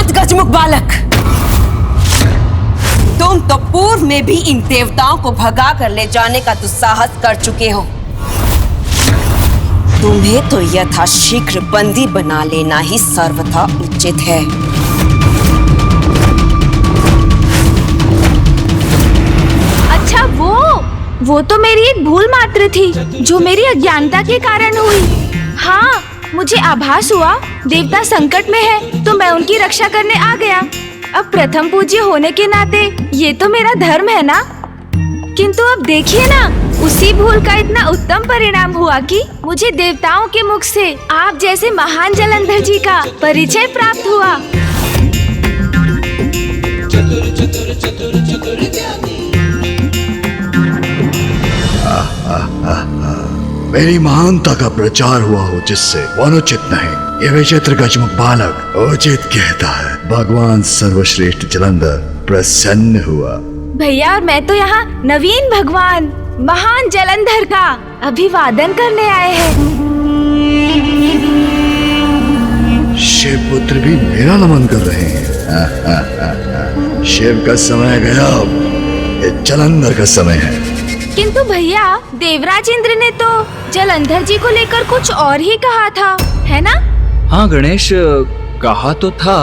शांत गजमुख बालक, तुम तो पूर्व में भी इन देवताओं को भगा कर ले जाने का दुस्साहस कर चुके हो। तुम्हें तो यथाशीघ्र बंदी बना लेना ही सर्वथा उचित है। अच्छा, वो तो मेरी एक भूल मात्र थी जो मेरी अज्ञानता के कारण हुई। हाँ, मुझे आभास हुआ देवता संकट में है तो मैं उनकी रक्षा करने आ गया। अब प्रथम पूज्य होने के नाते ये तो मेरा धर्म है ना। किंतु अब देखिए ना, उसी भूल का इतना उत्तम परिणाम हुआ कि मुझे देवताओं के मुख से आप जैसे महान जलंधर जी का परिचय प्राप्त हुआ। मेरी महानता का प्रचार हुआ हो जिससे अनुचित नहीं, ये विचित्र गजमुख बालक उचित कहता है। भगवान सर्वश्रेष्ठ जलंधर प्रसन्न हुआ। भैया, और मैं तो यहाँ नवीन भगवान महान जलंधर का अभिवादन करने आए हैं। शिव पुत्र भी मेरा नमन कर रहे हैं। शिव का समय गया, ये जलंधर का समय है। किंतु भैया, देवराज इंद्र ने तो जलंधर जी को लेकर कुछ और ही कहा था, है ना? हाँ गणेश, कहा तो था।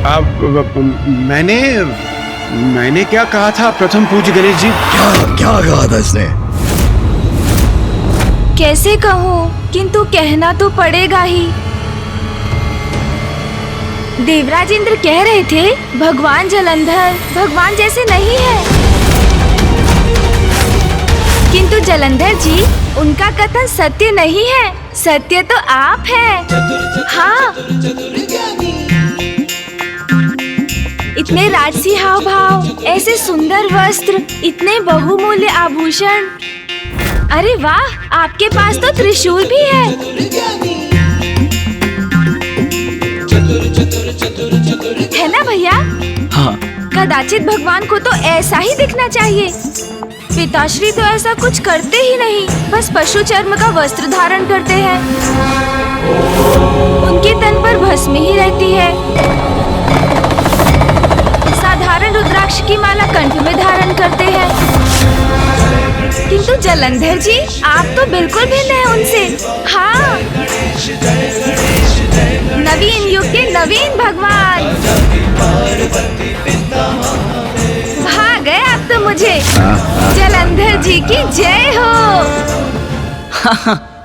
अब मैंने क्या कहा था प्रथम पूज्य गणेश जी? क्या कहा था इसने? कैसे कहूँ, किंतु कहना तो पड़ेगा ही। देवराज इंद्र कह रहे थे भगवान जलंधर भगवान जैसे नहीं है, किंतु जलंधर जी, उनका कथन सत्य नहीं है। सत्य तो आप हैं। हाँ, इतने राजसी हाव भाव, ऐसे सुंदर वस्त्र, इतने बहुमूल्य आभूषण। अरे वाह, आपके पास तो त्रिशूल भी है। है ना भैया? हाँ। कदाचित भगवान को तो ऐसा ही दिखना चाहिए। पिताश्री तो ऐसा कुछ करते ही नहीं, बस पशु चर्म का वस्त्र धारण करते हैं। उनके तन पर भस्म ही रहती है। साधारण रुद्राक्ष की माला कंठ में धारण करते हैं। किंतु जलंधर जी, आप तो बिल्कुल भिन्न हैं उनसे। हाँ, नवीन युग के नवीन भगवान। भा गए आप तो मुझे। जलंधर जी की जय हो।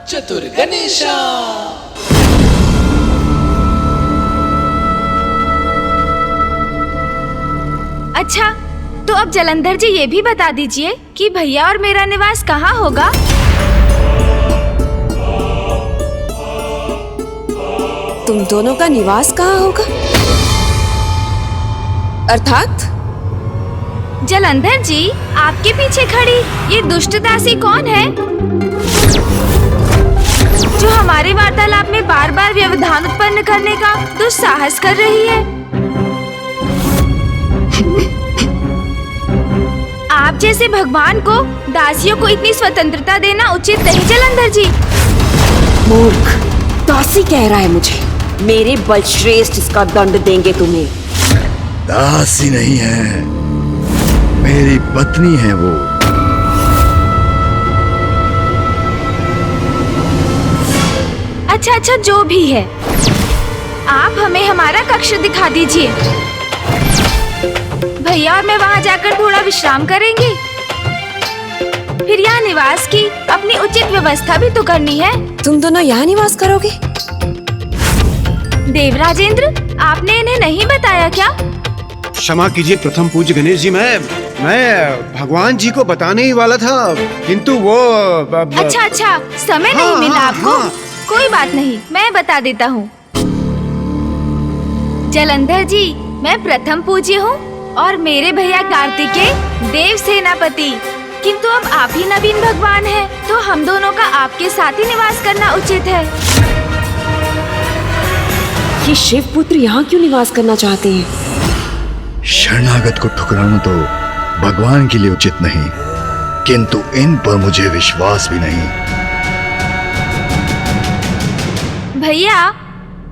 चतुर गणेशा। अच्छा, तो अब जलंधर जी ये भी बता दीजिए कि भैया और मेरा निवास कहाँ होगा? तुम दोनों का निवास कहाँ होगा? अर्थात? जलंधर जी, आपके पीछे खड़ी ये दुष्ट दासी कौन है जो हमारे वार्तालाप में बार बार व्यवधान उत्पन्न करने का दुस्साहस कर रही है? आप जैसे भगवान को दासियों को इतनी स्वतंत्रता देना उचित नहीं जलंधर जी। मूर्ख, दासी कह रहा है मुझे। मेरे बलश्रेष्ठ इसका दंड देंगे तुम्हें। दासी नहीं है, मेरी पत्नी है वो। अच्छा, जो भी है, आप हमें हमारा कक्ष दिखा दीजिए। भैया और मैं वहाँ जाकर थोड़ा विश्राम करेंगे। फिर यहाँ निवास की अपनी उचित व्यवस्था भी तो करनी है। तुम दोनों यहाँ निवास करोगे? देवराजेंद्र, आपने इन्हें नहीं बताया क्या? क्षमा कीजिए प्रथम पूज्य गणेश जी, मैं भगवान जी को बताने ही वाला था, किंतु वो अच्छा, समय नहीं मिला आपको? कोई बात नहीं, मैं बता देता हूँ। जलंधर जी, मैं प्रथम पूज्य हूँ और मेरे भैया कार्तिकेय देव सेनापति। किंतु अब आप ही नवीन भगवान हैं, तो हम दोनों का आपके साथ ही निवास करना उचित है। ये शिव पुत्र यहाँ क्यों निवास करना चाहते हैं? शरणागत को ठुकराना तो भगवान के लिए उचित नहीं, किंतु इन पर मुझे विश्वास भी नहीं। भैया,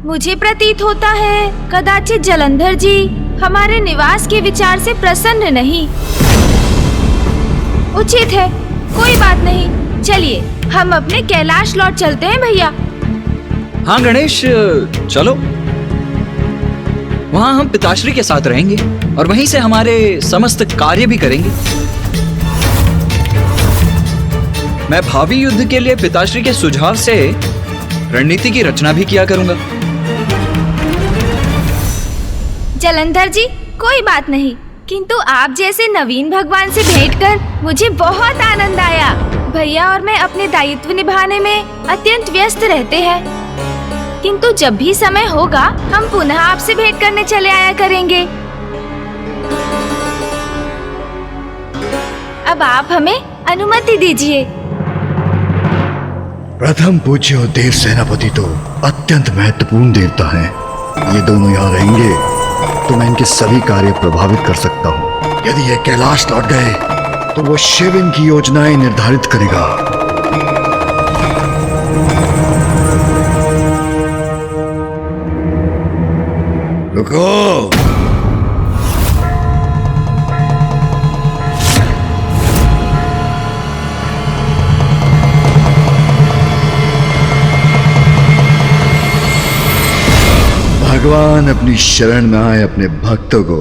मुझे प्रतीत होता है कदाचित जलंधर जी हमारे निवास के विचार से प्रसन्न नहीं। उचित है, कोई बात नहीं। चलिए हम अपने कैलाश लौट चलते हैं भैया। हाँ गणेश, चलो। वहाँ हम पिताश्री के साथ रहेंगे और वहीं से हमारे समस्त कार्य भी करेंगे। मैं भावी युद्ध के लिए पिताश्री के सुझाव से रणनीति की रचना भी किया करूंगा। जलंधर जी कोई बात नहीं, किंतु आप जैसे नवीन भगवान से भेंट कर मुझे बहुत आनंद आया। भैया और मैं अपने दायित्व निभाने में अत्यंत व्यस्त रहते हैं, किंतु जब भी समय होगा हम पुनः आपसे भेंट करने चले आया करेंगे। अब आप हमें अनुमति दीजिए। प्रथम पूज्य और देव सेनापति तो अत्यंत महत्वपूर्ण देवता हैं। ये दोनों यहाँ रहेंगे तो मैं इनके सभी कार्य प्रभावित कर सकता हूँ। यदि ये कैलाश लौट गए तो वो शिव इनकी योजनाएं निर्धारित करेगा। रुको, भगवान अपनी शरण में आए अपने भक्तों को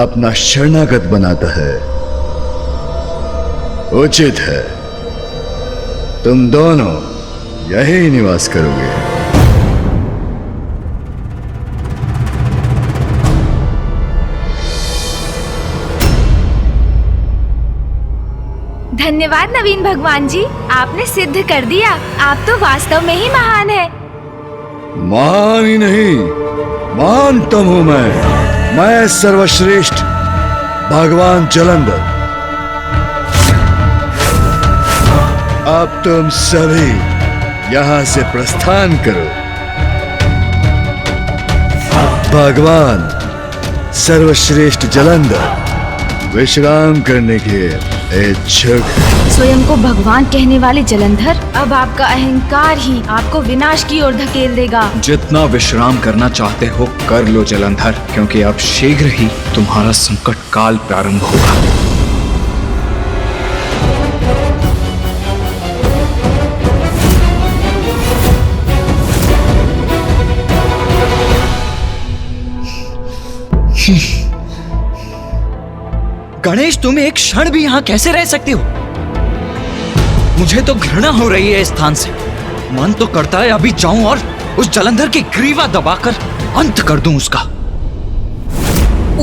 अपना शरणागत बनाता है। उचित है तुम दोनों यही निवास करोगे। धन्यवाद नवीन भगवान जी, आपने सिद्ध कर दिया। आप तो वास्तव में ही महान है। महान ही नहीं, महानतम हूं मैं सर्वश्रेष्ठ भगवान जलंधर। अब तुम सभी यहां से प्रस्थान करो। भगवान सर्वश्रेष्ठ जलंधर विश्राम करने के इच्छुक। स्वयं को भगवान कहने वाले जलंधर, अब आपका अहंकार ही आपको विनाश की ओर धकेल देगा। जितना विश्राम करना चाहते हो कर लो जलंधर, क्योंकि अब शीघ्र ही तुम्हारा संकट काल प्रारंभ होगा। गणेश, तुम एक क्षण भी यहाँ कैसे रह सकते हो? मुझे तो घृणा हो रही है इस स्थान से। मन तो करता है अभी जाऊं और उस जलंधर की ग्रीवा दबाकर अंत कर दूं उसका।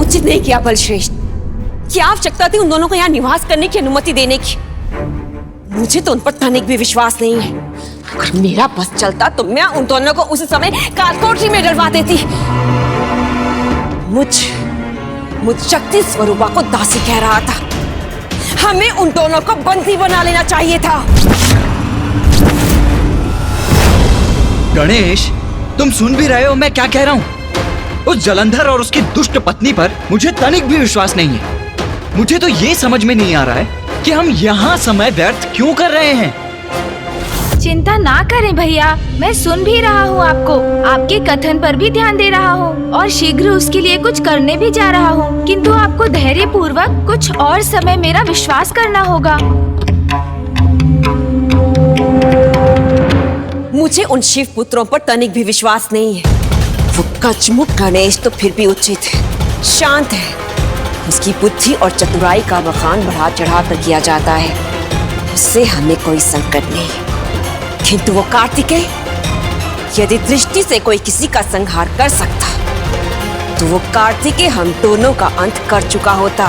उचित नहीं किया बलश्रेष्ठ। क्या आवश्यकता थी उन दोनों को यहाँ निवास करने की अनुमति देने की? मुझे तो उन पर तनिक भी विश्वास नहीं है। अगर मेरा बस चलता तो मैं उन दोनों को उस समय कालकोठरी में डलवा देती। मुझ शक्ति स्वरूपा को दासी कह रहा था। हमें उन दोनों को बंदी बना लेना चाहिए था। गणेश, तुम सुन भी रहे हो मैं क्या कह रहा हूँ? उस जलंधर और उसकी दुष्ट पत्नी पर मुझे तनिक भी विश्वास नहीं है। मुझे तो ये समझ में नहीं आ रहा है कि हम यहाँ समय व्यर्थ क्यों कर रहे हैं। चिंता ना करें भैया, मैं सुन भी रहा हूँ आपको, आपके कथन पर भी ध्यान दे रहा हूँ और शीघ्र उसके लिए कुछ करने भी जा रहा हूँ। किंतु आपको धैर्य पूर्वक कुछ और समय मेरा विश्वास करना होगा। मुझे उन शिव पुत्रों पर तनिक भी विश्वास नहीं है। वो कचमुख गणेश तो फिर भी उचित है, शांत है। उसकी बुद्धि और चतुराई का बखान बढ़ा चढ़ा कर किया जाता है। उससे हमें कोई संकट नहीं। किंतु वो कार्तिकेय, यदि दृष्टि से कोई किसी का संहार कर सकता तो वो कार्तिकेय हम दोनों का अंत कर चुका होता।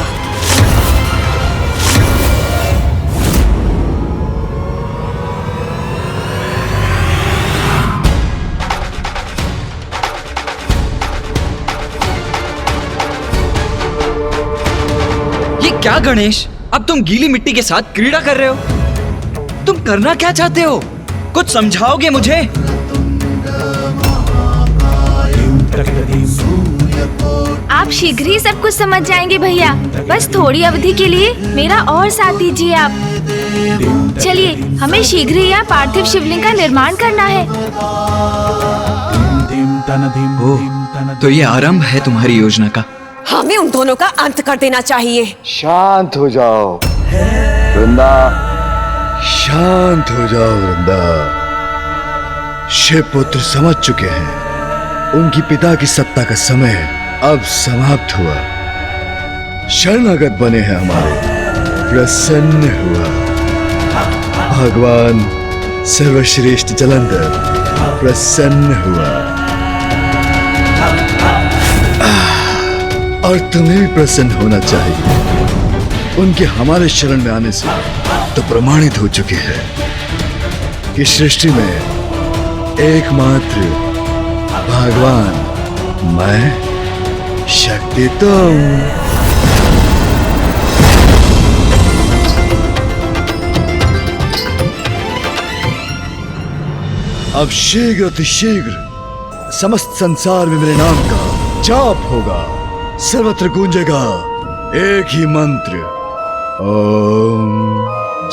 ये क्या गणेश, अब तुम गीली मिट्टी के साथ क्रीड़ा कर रहे हो? तुम करना क्या चाहते हो? कुछ समझाओगे मुझे? आप शीघ्र ही सब कुछ समझ जाएंगे भैया। बस थोड़ी अवधि के लिए मेरा और साथ दीजिए आप। चलिए, हमें शीघ्र ही यहाँ पार्थिव शिवलिंग का निर्माण करना है। ओह, तो ये आरंभ है तुम्हारी योजना का। हमें उन दोनों का अंत कर देना चाहिए। शांत हो जाओ वृंदा, शांत हो जाओ वृंदा। शिव पुत्र समझ चुके हैं, उनकी पिता की सत्ता का समय अब समाप्त हुआ। शरणागत बने हैं हमारे, प्रसन्न हुआ। भगवान सर्वश्रेष्ठ जलंधर प्रसन्न हुआ। और तुम्हें भी प्रसन्न होना चाहिए। उनके हमारे शरण में आने से तो प्रमाणित हो चुके हैं कि सृष्टि में एकमात्र भगवान मैं, शक्ति तुम। अब शीघ्र अतिशीघ्र समस्त संसार में मेरे नाम का जाप होगा। सर्वत्र गूंजेगा एक ही मंत्र, ओम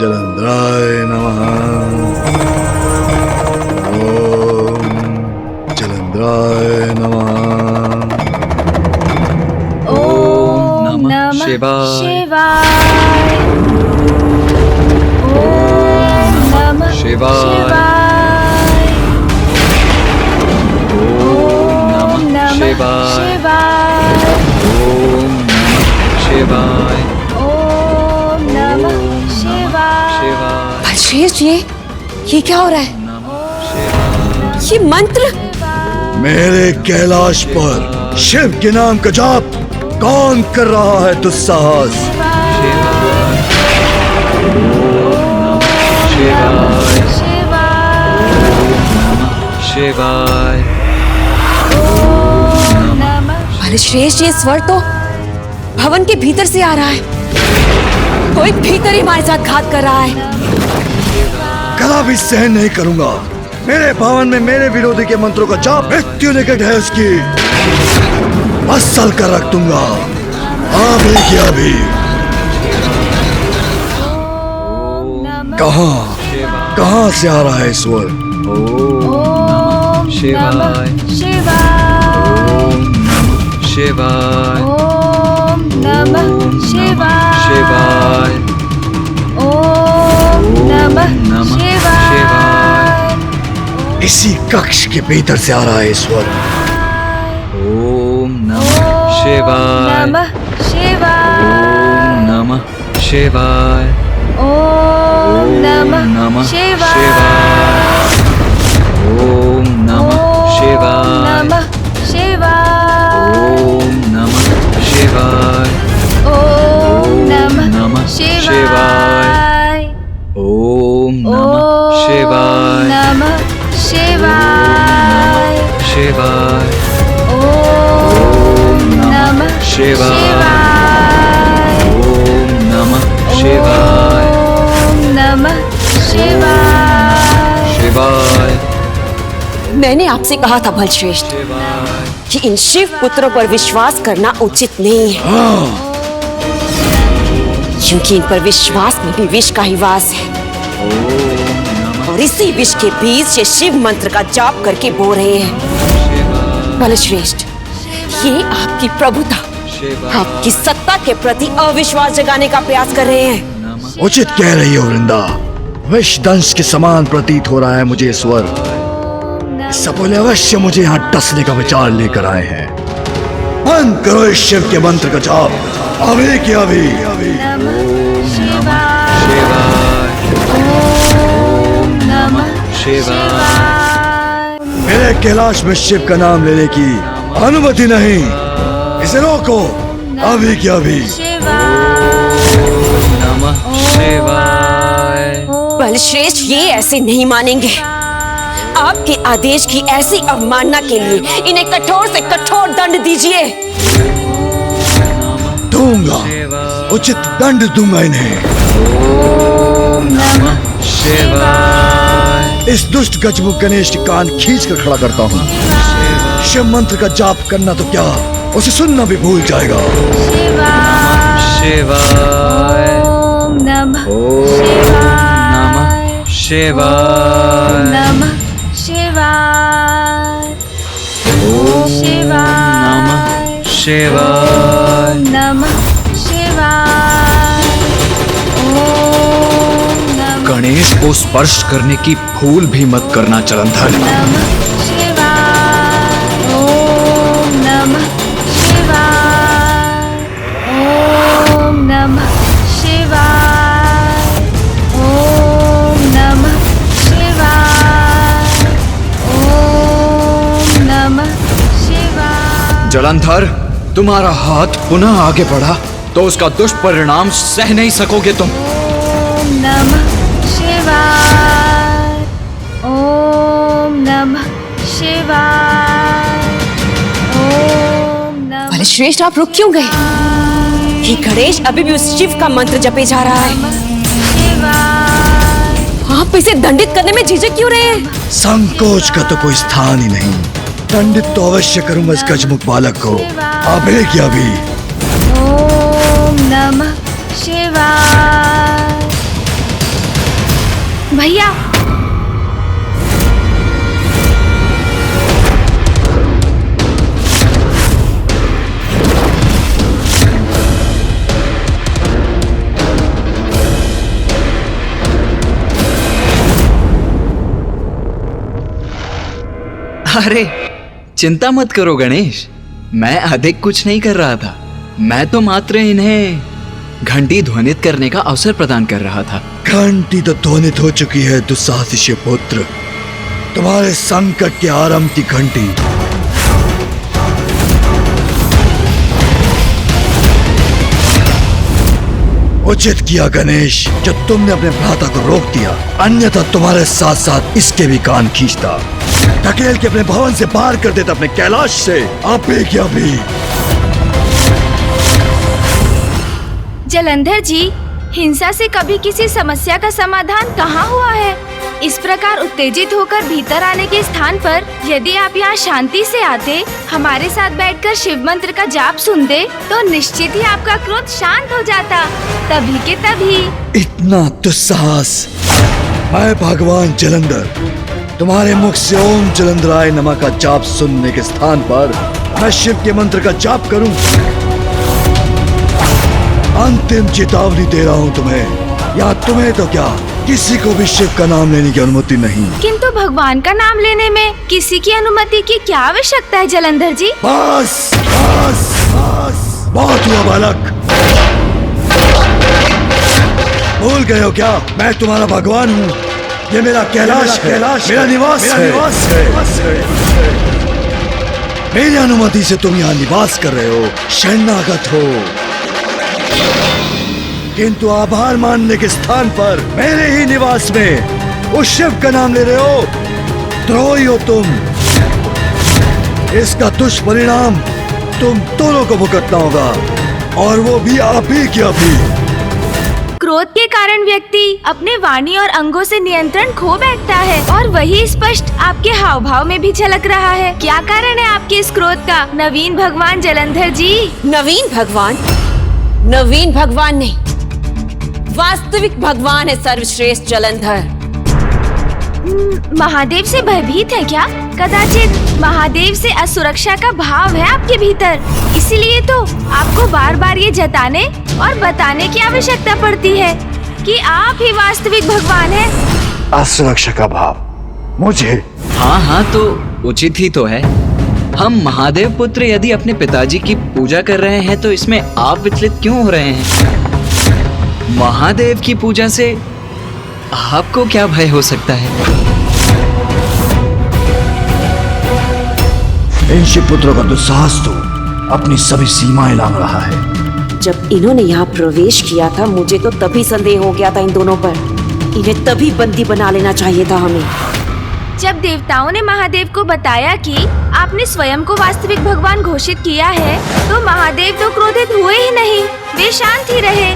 जलंधराय नमः, ओम जलंधराय नमः। ओम नमः शिवाय। शिवाय। ओम नमः शिवाय। ओम नमः शिवाय। ओम नमः शिवाय। ओम नमः शिवाय। बलश्रेष्ठ, ये क्या हो रहा है? ये मंत्र मेरे कैलाश पर शिव के नाम का जाप कौन कर रहा है दुस्साहस? शिवाय। बलश्रेष्ठ, ये स्वर तो भवन के भीतर से आ रहा है। कोई भीतर ही हमारे साथ घात कर रहा है। कभी सहन नहीं करूंगा। मेरे भवन में मेरे विरोधी के मंत्रों का जाप मृत्यु निकट है उसकी। मसल कर रख दूंगा अभी की अभी। कहां से आ रहा है स्वर? ओम शिवाय। शिवाय। शिवाय। ओम नमः शिवाय। शिवाय। ओम नमः शिवाय। इसी कक्ष के भीतर से आ रहा है स्वर। ओम नमः शिवाय। नमः शिवाय। ओम नमः शिवाय। ओम नमः शिवाय। ओम नमः शिवाय। नमः शिवाय। ओम नमः शिवाय। ओम नमः शिवाय। ओम नमः शिवाय। नमः शिवाय। शिवाय। ओम नमः शिवाय। ओम नमः शिवाय। ओम नमः शिवाय। शिवाय। मैंने आपसे कहा था बलश्रेष्ठ कि इन शिव पुत्रों पर विश्वास करना उचित नहीं है, क्योंकि इन पर विश्वास में भी विष का ही वास है। और इसी विष के बीज ये शिव मंत्र का जाप करके बो रहे हैं। बलश्रेष्ठ, ये आपकी प्रभुता, आपकी सत्ता के प्रति अविश्वास जगाने का प्रयास कर रहे हैं। उचित कह रही हो वृंदा। विष दंश के समान प्रतीत हो रहा है मुझे ये स्वर। सपोले अवश्य मुझे यहाँ डसने का विचार लेकर आए हैं। बंद करो इस शिव के मंत्र का जाप अभी की अभी। मेरे कैलाश में शिव का नाम लेने की अनुमति नहीं। इसे रोको अभी की अभी। नमः शिवाय। बलश्रेष्ठ, ये ऐसे नहीं मानेंगे। आपके आदेश की ऐसी अवमानना के लिए इन्हें कठोर से कठोर दंड दीजिए। दूंगा, उचित दंड दूंगा इन्हें। ओम नमः शिवाय। इस दुष्ट गजमुख गणेश के कान खींच कर खड़ा करता हूँ। शिव मंत्र का जाप करना तो क्या, उसे सुनना भी भूल जाएगा। शिवाय। ओम नमः शिवाय। नमः शिवाय। शिवाय। ओम नमः शिवाय। ओम नमः गणेश को स्पर्श करने की भूल भी मत करना जलंधर। नमः शिवाय। ओम नमः शिवाय। ओम नमः शिवाय। ओम नमः शिवाय। ओम नमः शिवाय। जलंधर, तुम्हारा हाथ पुनः आगे बढ़ा तो उसका दुष्परिणाम सह नहीं सकोगे तुम। ओम नमः शिवाय। ओम नमः शिवाय। ओम नमः भले श्रेष्ठ, आप रुक क्यों गए? ये गणेश अभी भी उस शिव का मंत्र जपे जा रहा है। शिवाय। आप इसे दंडित करने में झिझक क्यों रहे हैं? संकोच का तो कोई स्थान ही नहीं। दंडित तो अवश्य करूंगा इस गजमुख बालक को, अभी क्या भी। ओम नमः शिवाय। भैया, अरे चिंता मत करो गणेश, मैं अधिक कुछ नहीं कर रहा था। मैं तो मात्र इन्हें घंटी ध्वनित करने का अवसर प्रदान कर रहा था। घंटी तो ध्वनित हो चुकी है दुस्साहसी पुत्र। तुम्हारे संकट के आरंभ की घंटी। उचित किया गणेश जो तुमने अपने भ्राता को रोक दिया, अन्यथा तुम्हारे साथ साथ इसके भी कान खींचता, धकेल के अपने भवन से बाहर कर देता, अपने कैलाश से। अभी क्या भी। जलंधर जी, हिंसा से कभी किसी समस्या का समाधान कहाँ हुआ है? इस प्रकार उत्तेजित होकर भीतर आने के स्थान पर यदि आप यहाँ शांति से आते, हमारे साथ बैठकर शिव मंत्र का जाप सुनते, तो निश्चित ही आपका क्रोध शांत हो जाता। तभी के तभी। इतना दुस्साहस। मैं भगवान जलंधर तुम्हारे मुख से ओम जलंधराय नमः का जाप सुनने के स्थान पर मैं शिव के मंत्र का जाप करूं? अंतिम चेतावनी दे रहा हूं तुम्हें। या तुम्हें तो क्या, किसी को भी शिव का नाम लेने की अनुमति नहीं। किंतु भगवान का नाम लेने में किसी की अनुमति की क्या आवश्यकता है जलंधर जी? बस बस बस, बहुत हुआ बालक। भूल गए हो क्या मैं तुम्हारा भगवान हूँ? ये मेरा कैलाश है, मेरा निवास है। मेरी अनुमति से तुम यहाँ निवास कर रहे हो, शरणागत हो, किंतु आभार मानने के स्थान पर मेरे ही निवास में उस शिव का नाम ले रहे हो। द्रोही हो तुम। इसका दुष्परिणाम तुम दोनों को भुगतना होगा, और वो भी अभी के अभी। क्रोध के कारण व्यक्ति अपने वाणी और अंगों से नियंत्रण खो बैठता है, और वही स्पष्ट आपके हाव भाव में भी झलक रहा है। क्या कारण है आपके इस क्रोध का, नवीन भगवान जलंधर जी? नवीन भगवान? नवीन भगवान नहीं, वास्तविक भगवान है सर्वश्रेष्ठ जलंधर। महादेव से भयभीत है क्या? कदाचित महादेव से असुरक्षा का भाव है आपके भीतर, इसीलिए तो आपको बार बार ये जताने और बताने की आवश्यकता पड़ती है कि आप ही वास्तविक भगवान हैं। असुरक्षा का भाव मुझे? हाँ तो उचित ही तो है। हम महादेव पुत्र यदि अपने पिताजी की पूजा कर रहे हैं तो इसमें आप विचलित क्यों हो रहे हैं? महादेव की पूजा से आपको क्या भय हो सकता है? इन शिव पुत्रों का दुस्साहस तो अपनी सभी सीमाएं लांघ रहा है। जब इन्होंने यहाँ प्रवेश किया था, मुझे तो तभी संदेह हो गया था इन दोनों पर। इन्हें तभी बंदी बना लेना चाहिए था हमें। जब देवताओं ने महादेव को बताया कि आपने स्वयं को वास्तविक भगवान घोषित किया है, तो महादेव तो क्रोधित हुए ही नहीं, वे शांत ही रहे।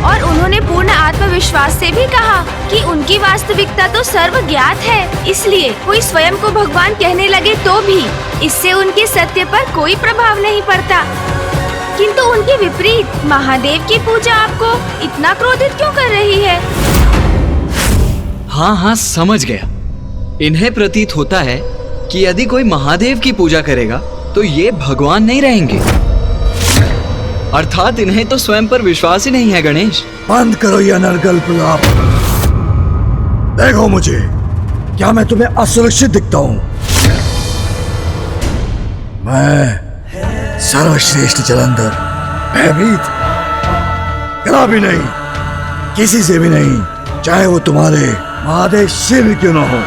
और उन्होंने पूर्ण आत्मविश्वास से भी कहा कि उनकी वास्तविकता तो सर्वज्ञात है, इसलिए कोई स्वयं को भगवान कहने लगे तो भी इससे उनके सत्य पर कोई प्रभाव नहीं पड़ता। किंतु उनके विपरीत महादेव की पूजा आपको इतना क्रोधित क्यों कर रही है? हाँ समझ गया। इन्हें प्रतीत होता है कि यदि कोई महादेव की पूजा करेगा तो ये भगवान नहीं रहेंगे। अर्थात इन्हें तो स्वयं पर विश्वास ही नहीं है गणेश। बंद करो ये अनर्गल प्रलाप। देखो मुझे, क्या मैं तुम्हें असुरक्षित दिखता हूं? मैं सर्वश्रेष्ठ जलंधर भयभीत कदा भी नहीं, किसी से भी नहीं, चाहे वो तुम्हारे महादेव शिव क्यों ना हो।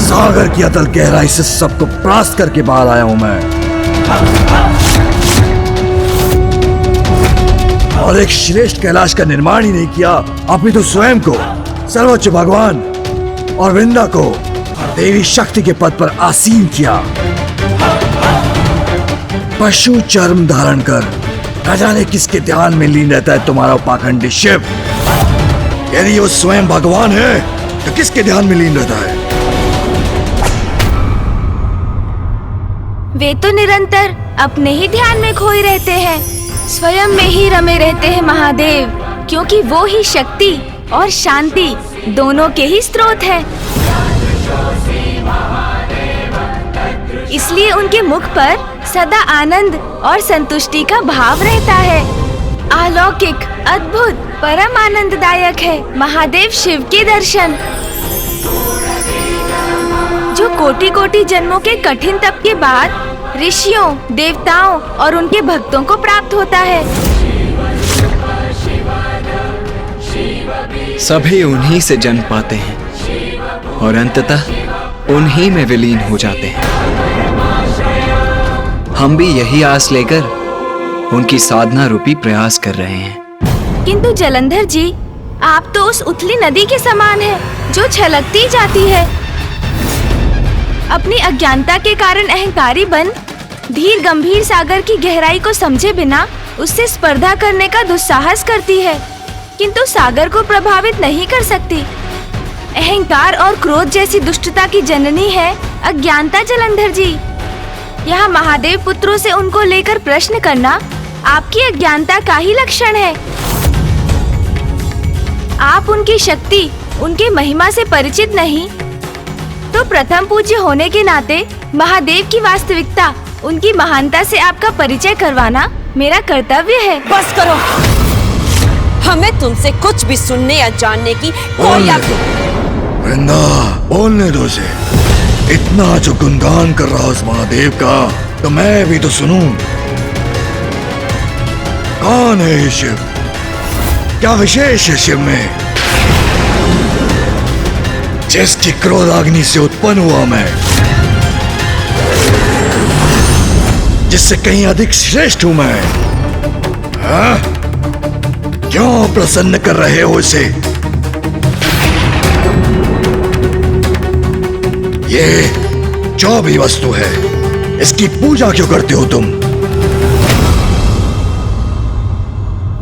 सागर की अतल गहराई से सबको परास्त करके बाहर आया हूं मैं, और एक श्रेष्ठ कैलाश का निर्माण ही नहीं किया, अपितु स्वयं को सर्वोच्च भगवान और वृंदा को देवी शक्ति के पद पर आसीन किया। पशु चर्म धारण कर न जाने किसके ध्यान में लीन रहता है तुम्हारा पाखंडी शिव। यदि वो स्वयं भगवान है तो किसके ध्यान में लीन रहता है? वे तो निरंतर अपने ही ध्यान में खोए रहते हैं, स्वयं में ही रमे रहते हैं महादेव, क्योंकि वो ही शक्ति और शांति दोनों के ही स्रोत है। इसलिए उनके मुख पर सदा आनंद और संतुष्टि का भाव रहता है। अलौकिक, अद्भुत, परम आनंददायक है महादेव शिव के दर्शन, जो कोटि कोटि जन्मों के कठिन तप के बाद ऋषियों, देवताओं और उनके भक्तों को प्राप्त होता है। सभी उन्हीं से जन्म पाते हैं और अंततः उन्हीं में विलीन हो जाते हैं। हम भी यही आस लेकर उनकी साधना रूपी प्रयास कर रहे हैं। किंतु जलंधर जी, आप तो उस उथली नदी के समान हैं, जो छलकती जाती है। अपनी अज्ञानता के कारण अहंकारी बन धीर गंभीर सागर की गहराई को समझे बिना उससे स्पर्धा करने का दुस्साहस करती है, किंतु सागर को प्रभावित नहीं कर सकती। अहंकार और क्रोध जैसी दुष्टता की जननी है अज्ञानता जलंधर जी। यहाँ महादेव पुत्रों से उनको लेकर प्रश्न करना आपकी अज्ञानता का ही लक्षण है। आप उनकी शक्ति, उनकी महिमा से परिचित नहीं, तो प्रथम पूज्य होने के नाते महादेव की वास्तविकता, उनकी महानता से आपका परिचय करवाना मेरा कर्तव्य है। बस करो, हमें तुमसे कुछ भी सुनने या जानने की कोई वृंदा, बोलने दो उसे। इतना जो गुणगान कर रहा उस महादेव का, तो मैं भी तो सुनूं। कौन है ये शिव? क्या विशेष है शिव में, जिसकी क्रोधाग्नि से उत्पन्न हुआ मैं, जिससे कहीं अधिक श्रेष्ठ हूं मैं? हाँ? क्यों प्रसन्न कर रहे हो इसे? ये जो भी वस्तु है, इसकी पूजा क्यों करते हो तुम?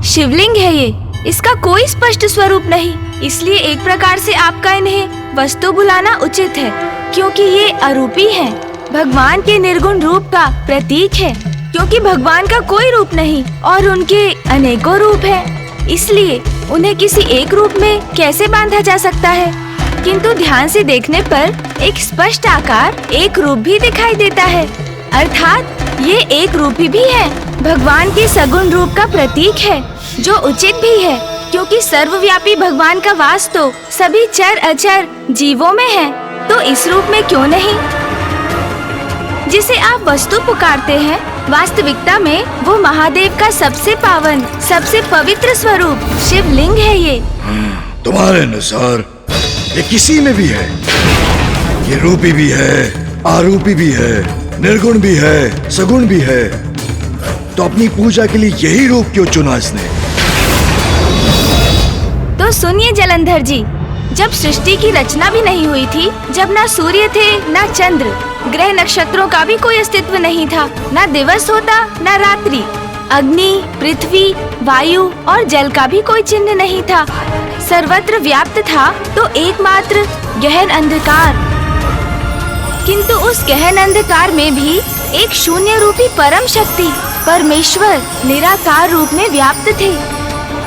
शिवलिंग है ये, इसका कोई स्पष्ट स्वरूप नहीं, इसलिए एक प्रकार से आपका इन्हें वस्तु बुलाना उचित है, क्योंकि ये अरूपी है, भगवान के निर्गुण रूप का प्रतीक है। क्योंकि भगवान का कोई रूप नहीं और उनके अनेकों रूप है, इसलिए उन्हें किसी एक रूप में कैसे बांधा जा सकता है। किंतु ध्यान से देखने पर एक स्पष्ट आकार, एक रूप भी दिखाई देता है, अर्थात ये एक रूपी भी है, भगवान के सगुण रूप का प्रतीक है, जो उचित भी है, क्योंकि सर्वव्यापी भगवान का वास तो सभी चर अचर जीवों में है, तो इस रूप में क्यों नहीं। जिसे आप वस्तु पुकारते हैं, वास्तविकता में वो महादेव का सबसे पावन, सबसे पवित्र स्वरूप शिवलिंग है ये। तुम्हारे अनुसार ये किसी में भी है, ये रूपी भी है, आरूपी भी है, निर्गुण भी है, सगुण भी है, तो अपनी पूजा के लिए यही रूप क्यों चुना इसने? तो सुनिए जलंधर जी, जब सृष्टि की रचना भी नहीं हुई थी, जब ना सूर्य थे, ना चंद्र, ग्रह नक्षत्रों का भी कोई अस्तित्व नहीं था, ना दिवस होता, ना रात्रि, अग्नि, पृथ्वी, वायु और जल का भी कोई चिन्ह नहीं था, सर्वत्र व्याप्त था तो एकमात्र गहन अंधकार। किंतु उस गहन अंधकार में भी एक शून्य रूपी परम शक्ति परमेश्वर निराकार रूप में व्याप्त थे,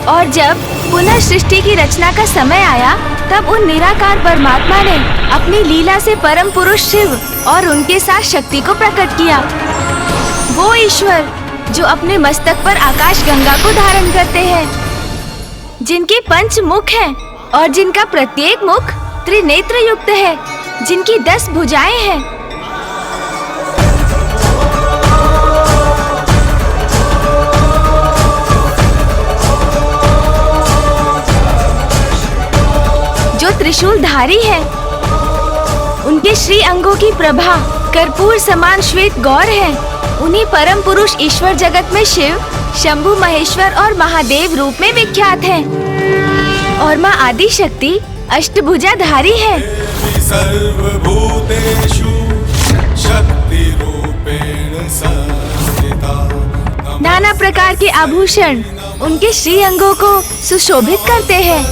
और जब पुनः सृष्टि की रचना का समय आया, तब उन निराकार परमात्मा ने अपनी लीला से परम पुरुष शिव और उनके साथ शक्ति को प्रकट किया। वो ईश्वर जो अपने मस्तक पर आकाश गंगा को धारण करते हैं, जिनके 5 मुख हैं और जिनका प्रत्येक मुख त्रिनेत्र युक्त है, जिनकी 10 भुजाएं हैं। जो त्रिशूलधारी है, उनके श्री अंगों की प्रभा कर्पूर समान श्वेत गौर है। उन्हीं परम पुरुष ईश्वर जगत में शिव, शंभु, महेश्वर और महादेव रूप में विख्यात हैं। और माँ आदि शक्ति अष्टभुजाधारी है। सर्वभूतेषु शक्तिरूपेण संस्थिता। नाना प्रकार के आभूषण उनके श्री अंगों को सुशोभित करते हैं।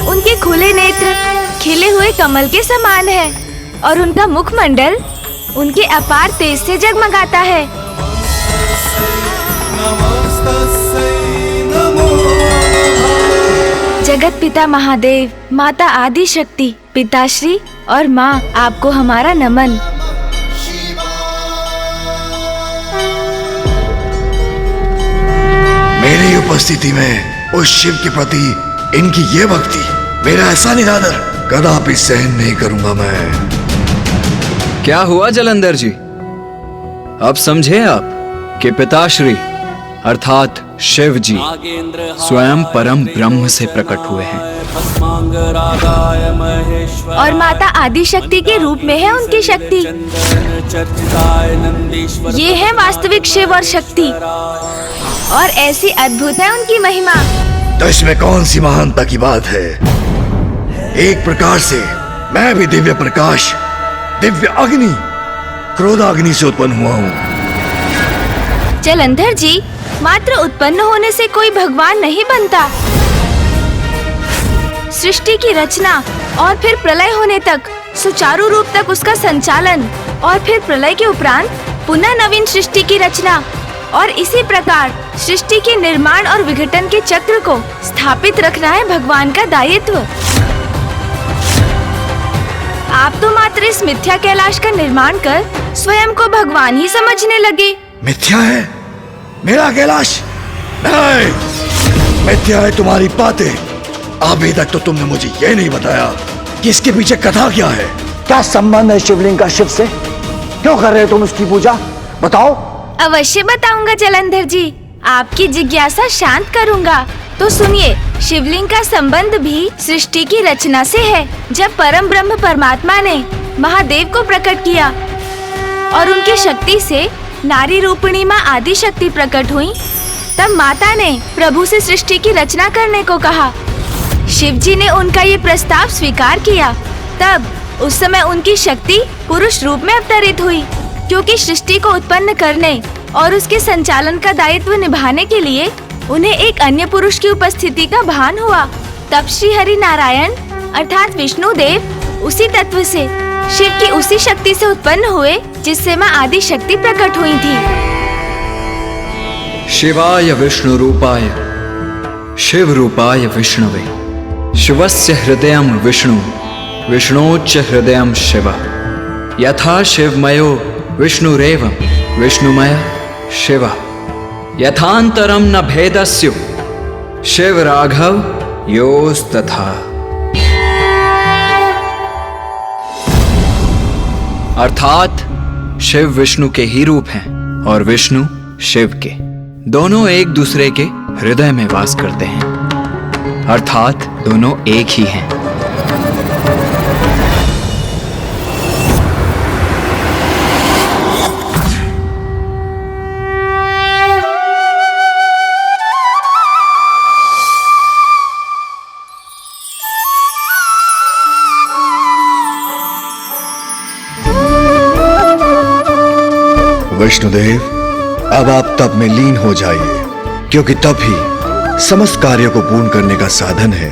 उनके खुले नेत्र खिले हुए कमल के समान है और उनका मुखमंडल उनके अपार तेज से जगमगाता है। जगत पिता महादेव, माता आदि शक्ति, पिताश्री और माँ, आपको हमारा नमन। मेरी उपस्थिति में उस शिव के प्रति इनकी ये भक्ति, मेरा ऐसा निरादर कदापि सहन नहीं करूंगा मैं। क्या हुआ जलंधर जी? अब समझे आप कि पिताश्री अर्थात शिव जी स्वयं परम ब्रह्म से प्रकट हुए हैं और माता आदि शक्ति के रूप में है उनकी शक्ति। ये है वास्तविक शिव और शक्ति और ऐसी अद्भुत है उनकी महिमा। तो इसमें कौन सी महानता की बात है? एक प्रकार से मैं भी दिव्य प्रकाश, दिव्य अग्नि, क्रोधाग्नि से उत्पन्न हुआ हूँ। जलंधर जी, मात्र उत्पन्न होने से कोई भगवान नहीं बनता। सृष्टि की रचना और फिर प्रलय होने तक, सुचारू रूप तक उसका संचालन और फिर प्रलय के उपरांत पुनः नवीन सृष्टि की रचना और इसी प्रकार सृष्टि के निर्माण और विघटन के चक्र को स्थापित रखना है भगवान का दायित्व। आप तो मात्र इस मिथ्या कैलाश का निर्माण कर स्वयं को भगवान ही समझने लगे। मिथ्या है मेरा कैलाश? नहीं, मिथ्या है तुम्हारी बातें। अभी तक तो तुमने मुझे ये नहीं बताया कि इसके पीछे कथा क्या है। क्या संबंध है शिवलिंग का शिव से? क्यों कर रहे हो तुम उसकी पूजा? बताओ। अवश्य बताऊंगा जलंधर जी, आपकी जिज्ञासा शांत करूंगा। तो सुनिए, शिवलिंग का संबंध भी सृष्टि की रचना से है। जब परम ब्रह्म परमात्मा ने महादेव को प्रकट किया और उनकी शक्ति से नारी रूपिणी माँ आदि शक्ति प्रकट हुई, तब माता ने प्रभु से सृष्टि की रचना करने को कहा। शिव जी ने उनका ये प्रस्ताव स्वीकार किया। तब उस समय उनकी शक्ति पुरुष रूप में अवतरित हुई, क्योंकि सृष्टि को उत्पन्न करने और उसके संचालन का दायित्व निभाने के लिए उन्हें एक अन्य पुरुष की उपस्थिति का भान हुआ। तब श्री हरि नारायण अर्थात विष्णु देव उसी तत्व से, शिव की उसी शक्ति से उत्पन्न हुए जिससे माँ आदि शक्ति प्रकट हुई थी। शिवाय विष्णु रूपाय शिव रूपाय विष्णवे, शिवस्य हृदयं विष्णु, विष्णोच्च हृदयं शिव। यथा शिवमयो विष्णुरेवं विष्णुमय शिव, यथांतरम न भेदस्यो शिव राघव योस्तथा। अर्थात शिव विष्णु के ही रूप हैं और विष्णु शिव के, दोनों एक दूसरे के हृदय में वास करते हैं, अर्थात दोनों एक ही हैं। विष्णुदेव, अब आप तप में लीन हो जाइए, क्योंकि तप ही समस्त कार्यों को पूर्ण करने का साधन है।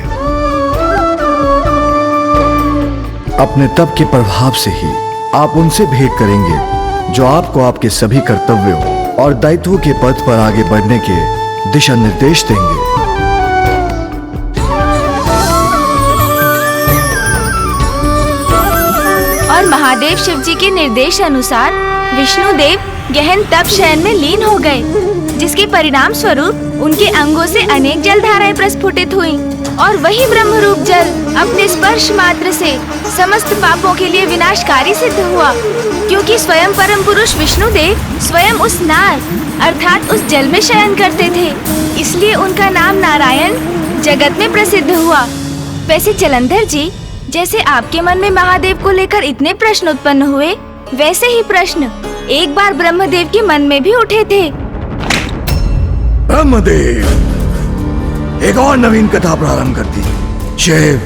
अपने तप के प्रभाव से ही आप उनसे भेंट करेंगे जो आपको आपके सभी कर्तव्यों और दायित्वों के पथ पर आगे बढ़ने के दिशा निर्देश देंगे। महादेव शिव जी के निर्देश अनुसार विष्णुदेव गहन तप शयन में लीन हो गए, जिसके परिणाम स्वरूप उनके अंगों से अनेक जलधाराएं प्रस्फुटित हुईं और वही ब्रह्म रूप जल अपने स्पर्श मात्र से समस्त पापों के लिए विनाशकारी सिद्ध हुआ। क्योंकि स्वयं परम पुरुष विष्णुदेव स्वयं उस नार अर्थात उस जल में शयन करते थे, इसलिए उनका नाम नारायण जगत में प्रसिद्ध हुआ। वैसे जलंधर जी, जैसे आपके मन में महादेव को लेकर इतने प्रश्न उत्पन्न हुए, वैसे ही प्रश्न एक बार ब्रह्मदेव के मन में भी उठे थे। ब्रह्मदेव, एक और नवीन कथा प्रारंभ कर दी। शिव,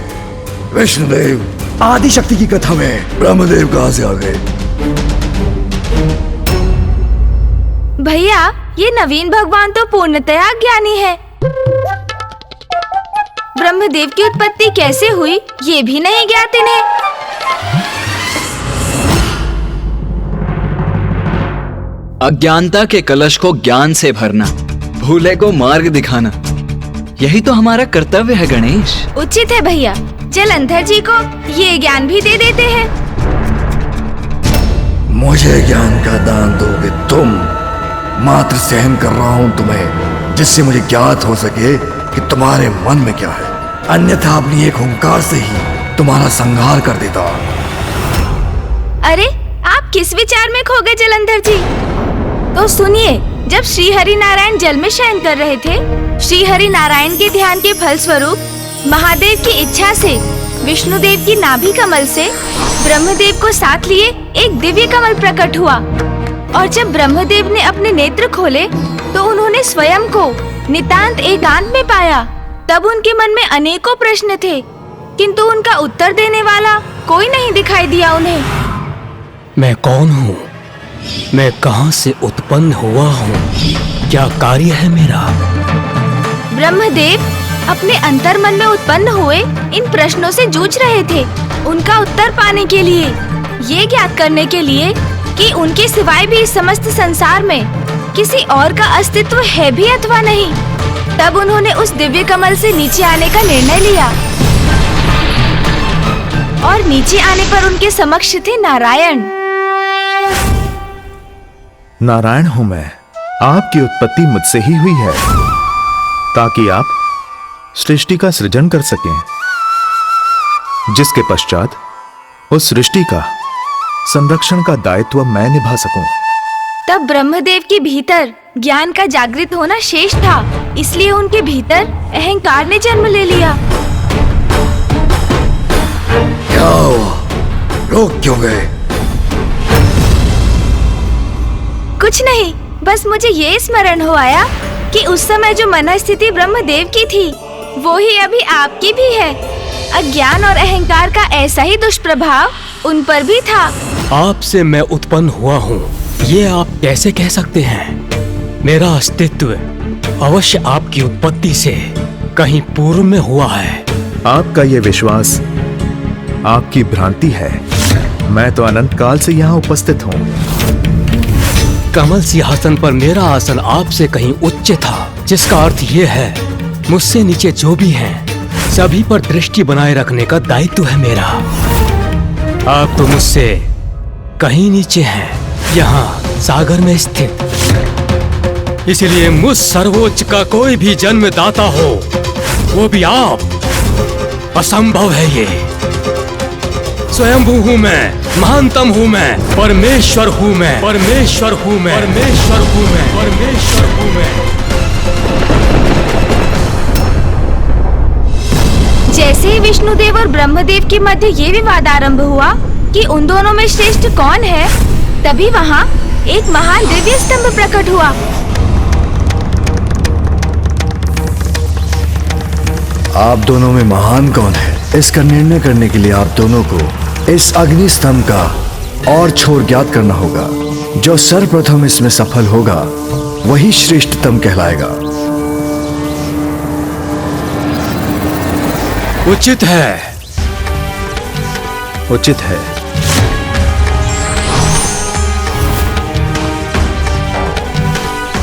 विष्णुदेव, आदि शक्ति की कथा में ब्रह्मदेव कहाँ से आ गए? भैया, ये नवीन भगवान तो पूर्णतया ज्ञानी है। ब्रह्मदेव की उत्पत्ति कैसे हुई ये भी नहीं ज्ञात इन्हें। अज्ञानता के कलश को ज्ञान से भरना, भूले को मार्ग दिखाना, यही तो हमारा कर्तव्य है गणेश। उचित है भैया, जलंधर जी को ये ज्ञान भी दे देते हैं। मुझे ज्ञान का दान दोगे तुम? मात्र सहन कर रहा हूँ तुम्हें, जिससे मुझे ज्ञात हो सके कि तुम्हारे मन में क्या है। अन्यथा अपनी एक हुंकार से ही तुम्हारा संहार कर देता। अरे, आप किस विचार में खो गए जलंधर जी? तो सुनिए, जब श्री हरि नारायण जल में शयन कर रहे थे, श्री हरि नारायण के ध्यान के फल स्वरूप महादेव की इच्छा से विष्णुदेव की नाभि कमल से ब्रह्मदेव को साथ लिए एक दिव्य कमल प्रकट हुआ। और जब ब्रह्मदेव ने अपने नेत्र खोले तो उन्होंने स्वयं को नितांत एकांत में पाया। तब उनके मन में अनेकों प्रश्न थे, किंतु उनका उत्तर देने वाला कोई नहीं दिखाई दिया उन्हें। मैं कौन हूँ? मैं कहाँ से उत्पन्न हुआ हूँ? क्या कार्य है मेरा? ब्रह्मदेव अपने अंतर्मन में उत्पन्न हुए इन प्रश्नों से जूझ रहे थे। उनका उत्तर पाने के लिए, ये ज्ञात करने के लिए कि उनके सिवाय भी इस समस्त संसार में किसी और का अस्तित्व है भी अथवा नहीं, तब उन्होंने उस दिव्य कमल से नीचे आने का निर्णय लिया। और नीचे आने पर उनके समक्ष थे नारायण। नारायण हूं मैं। आपकी उत्पत्ति मुझसे ही हुई है ताकि आप सृष्टि का सृजन कर सकें, जिसके पश्चात उस सृष्टि का संरक्षण का दायित्व मैं निभा सकूं। तब ब्रह्मदेव के भीतर ज्ञान का जागृत होना शेष था, इसलिए उनके भीतर अहंकार ने जन्म ले लिया। क्या हुआ? रोक क्यों गए? कुछ नहीं, बस मुझे ये स्मरण हो आया कि उस समय जो मन स्थिति ब्रह्मदेव की थी, वो ही अभी आपकी भी है। अज्ञान और अहंकार का ऐसा ही दुष्प्रभाव उन पर भी था। आपसे मैं उत्पन्न हुआ हूँ, ये आप कैसे कह सकते हैं? मेरा अस्तित्व अवश्य आपकी उत्पत्ति से कहीं पूर्व में हुआ है। आपका ये विश्वास आपकी भ्रांति है। मैं तो अनंत काल से यहाँ उपस्थित हूँ। कमल सिंहासन पर मेरा आसन आपसे कहीं उच्च था, जिसका अर्थ ये है मुझसे नीचे जो भी हैं, सभी पर दृष्टि बनाए रखने का दायित्व है मेरा। आप तो मुझसे कहीं नीचे हैं, यहाँ सागर में स्थित। इसलिए मुझ सर्वोच्च का कोई भी जन्मदाता हो, वो भी आप, असंभव है ये। स्वयंभू हूँ मैं, महानतम हूँ मैं, परमेश्वर हूँ मैं, परमेश्वर हूँ मैं, परमेश्वर हूँ मैं, परमेश्वर हूँ मैं। जैसे ही विष्णुदेव और ब्रह्मदेव के मध्य ये विवाद आरंभ हुआ कि उन दोनों में श्रेष्ठ कौन है, तभी वहाँ एक महान दिव्य स्तंभ प्रकट हुआ। आप दोनों में महान कौन है, इसका निर्णय करने के लिए आप दोनों को इस अग्नि स्तंभ का और छोर ज्ञात करना होगा। जो सर्वप्रथम इसमें सफल होगा वही श्रेष्ठतम कहलाएगा। उचित है, उचित है।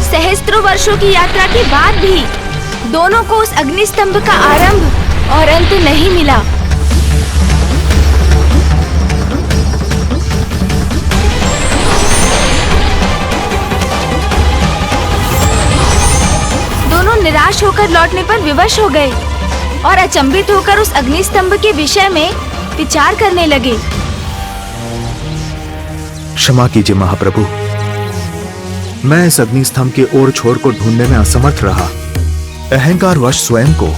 सहस्त्रों वर्षों की यात्रा के बाद भी दोनों को उस अग्नि स्तंभ का आरंभ और अंत नहीं मिला। निराश होकर लौटने पर विवश हो गए और अचंभित होकर उस अग्नि स्तंभ के विषय में विचार करने लगे। क्षमा कीजिए महाप्रभु, मैं इस अग्नि स्तंभ के ओर छोर को ढूंढने में असमर्थ रहा। अहंकारवश स्वयं को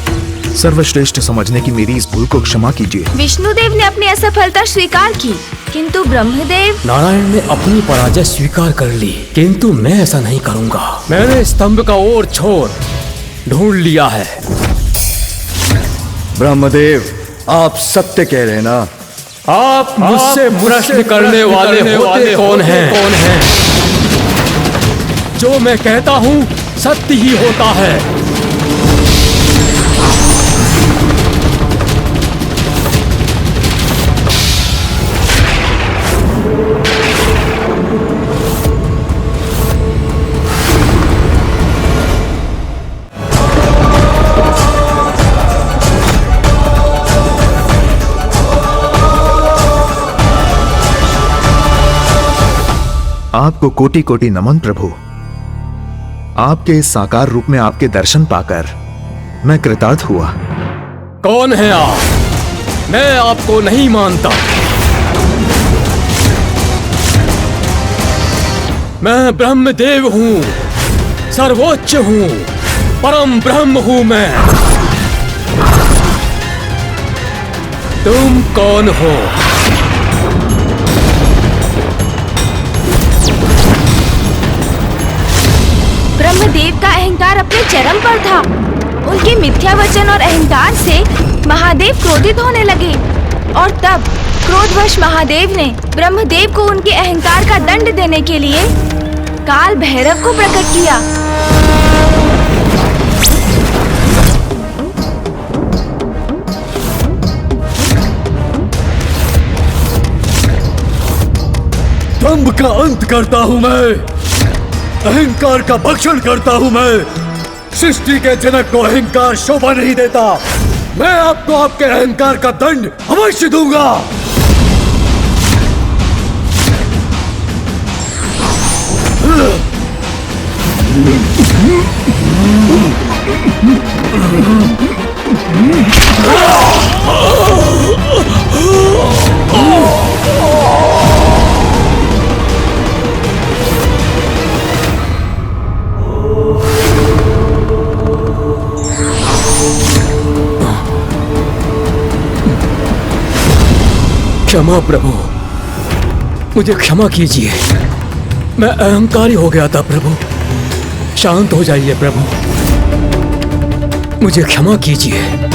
सर्वश्रेष्ठ समझने की मेरी इस भूल को क्षमा कीजिए। विष्णुदेव ने अपनी असफलता स्वीकार की, किंतु ब्रह्मदेव। नारायण ने अपनी पराजय स्वीकार कर ली, किंतु मैं ऐसा नहीं करूंगा। मैंने स्तंभ का ओर छोर ढूंढ लिया है। ब्रह्मदेव, आप सत्य कह रहे हैं ना? आप मुझसे प्रश्न करने वाले होते कौन हैं? जो मैं कहता हूँ सत्य ही होता है। आपको कोटि कोटि नमन प्रभु। आपके इस साकार रूप में आपके दर्शन पाकर मैं कृतार्थ हुआ। कौन है आप? मैं आपको नहीं मानता। मैं ब्रह्मदेव हूँ, सर्वोच्च हूँ, परम ब्रह्म हूँ मैं। तुम कौन हो? ब्रह्मदेव का अहंकार अपने चरम पर था। उनके मिथ्या वचन और अहंकार से महादेव क्रोधित होने लगे और तब क्रोधवश महादेव ने ब्रह्मदेव को उनके अहंकार का दंड देने के लिए काल भैरव को प्रकट किया। दंभ का अंत करता हूँ मैं, अहंकार का भक्षण करता हूँ मैं। सृष्टि के जनक को अहंकार शोभा नहीं देता। मैं आपको आपके अहंकार का दंड अवश्य दूंगा। क्षमा प्रभु, मुझे क्षमा कीजिए। मैं अहंकारी हो गया था प्रभु। शांत हो जाइए प्रभु, मुझे क्षमा कीजिए।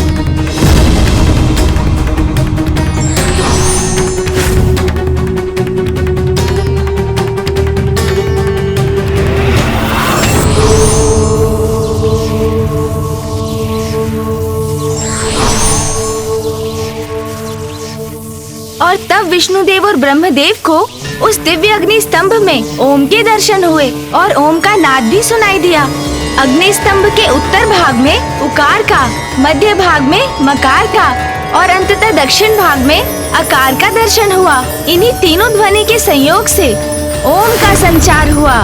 और तब विष्णुदेव और ब्रह्मदेव को उस दिव्य अग्नि स्तंभ में ओम के दर्शन हुए और ओम का नाद भी सुनाई दिया। अग्नि स्तंभ के उत्तर भाग में उकार का, मध्य भाग में मकार का और अंततः दक्षिण भाग में अकार का दर्शन हुआ। इन्हीं तीनों ध्वनि के संयोग से ओम का संचार हुआ।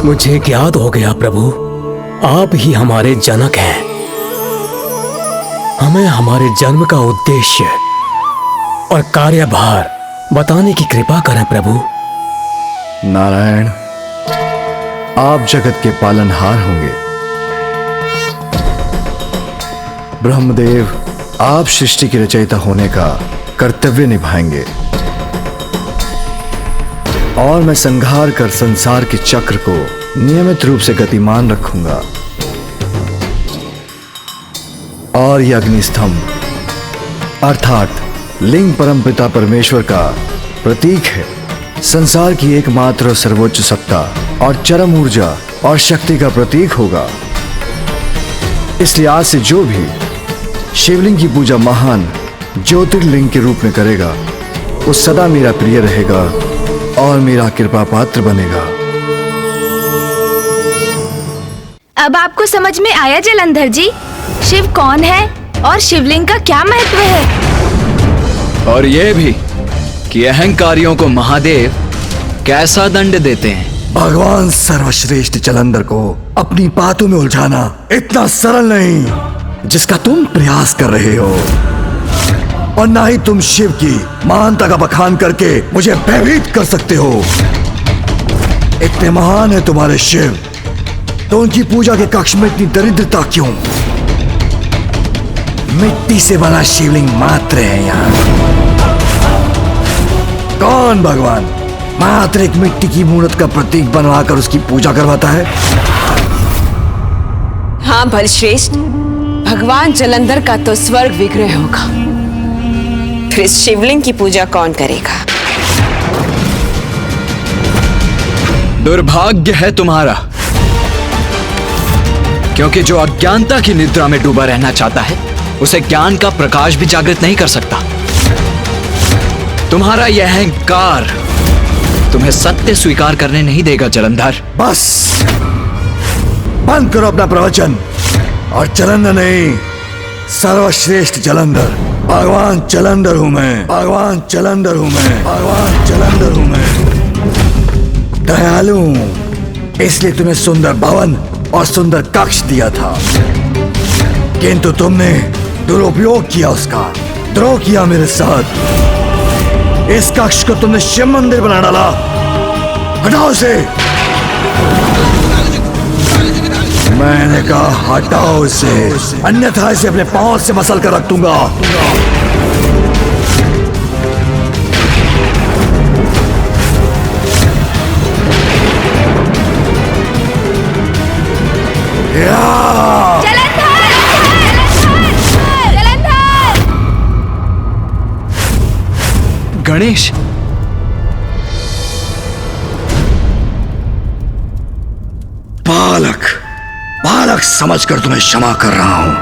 मुझे ज्ञात हो गया प्रभु, आप ही हमारे जनक हैं। हमें हमारे जन्म का उद्देश्य और कार्यभार बताने की कृपा करें प्रभु। नारायण, आप जगत के पालनहार होंगे। ब्रह्मदेव, आप सृष्टि के रचयिता होने का कर्तव्य निभाएंगे और मैं संहार कर संसार के चक्र को नियमित रूप से गतिमान रखूंगा। और यह अग्निस्तंभ अर्थात लिंग परमपिता परमेश्वर का प्रतीक है। संसार की एकमात्र और सर्वोच्च सत्ता और चरम ऊर्जा और शक्ति का प्रतीक होगा। इसलिए आज से जो भी शिवलिंग की पूजा महान ज्योतिर्लिंग के रूप में करेगा, वो सदा मेरा प्रिय रहेगा और मेरा कृपा पात्र बनेगा। अब आपको समझ में आया जलंधर जी, शिव कौन है और शिवलिंग का क्या महत्व है? और ये भी कि अहंकारियों को महादेव कैसा दंड देते हैं? भगवान सर्वश्रेष्ठ जलंधर को अपनी बातों में उलझाना इतना सरल नहीं जिसका तुम प्रयास कर रहे हो, और ना ही तुम शिव की महानता का बखान करके मुझे भयभीत कर सकते हो। इतने महान है तुम्हारे शिव, तो उनकी पूजा के कक्ष में इतनी दरिद्रता क्यों? मिट्टी से बना शिवलिंग मात्र है यहाँ। कौन भगवान मात्र एक मिट्टी की मूर्त का प्रतीक बनवाकर उसकी पूजा करवाता है? हाँ बलश्रेष्ठ, भगवान जलंधर का तो स्वर्ग विग्रह होगा, फिर इस शिवलिंग की पूजा कौन करेगा? दुर्भाग्य है तुम्हारा, क्योंकि जो अज्ञानता की निद्रा में डूबा रहना चाहता है उसे ज्ञान का प्रकाश भी जागृत नहीं कर सकता। तुम्हारा यह अहंकार तुम्हें सत्य स्वीकार करने नहीं देगा जलंधर। बस बंद करो अपना प्रवचन, और जलंधर नहीं, सर्वश्रेष्ठ जलंधर, भगवान जलंधर हूं मैं, भगवान जलंधर हूं मैं, भगवान जलंधर हूं मैं। दयालु हूं, इसलिए तुम्हें सुंदर भवन और सुंदर कक्ष दिया था, किंतु तुमने दुरुपयोग किया उसका, द्रोह किया मेरे साथ। इस कक्ष को तुमने शिव मंदिर बना डाला। हटाओ उसे। मैंने कहा हटाओ उसे, अन्यथा इसे अपने पांव से मसल कर रख दूंगा। गणेश, बालक, बालक समझकर तुम्हें क्षमा कर रहा हूं।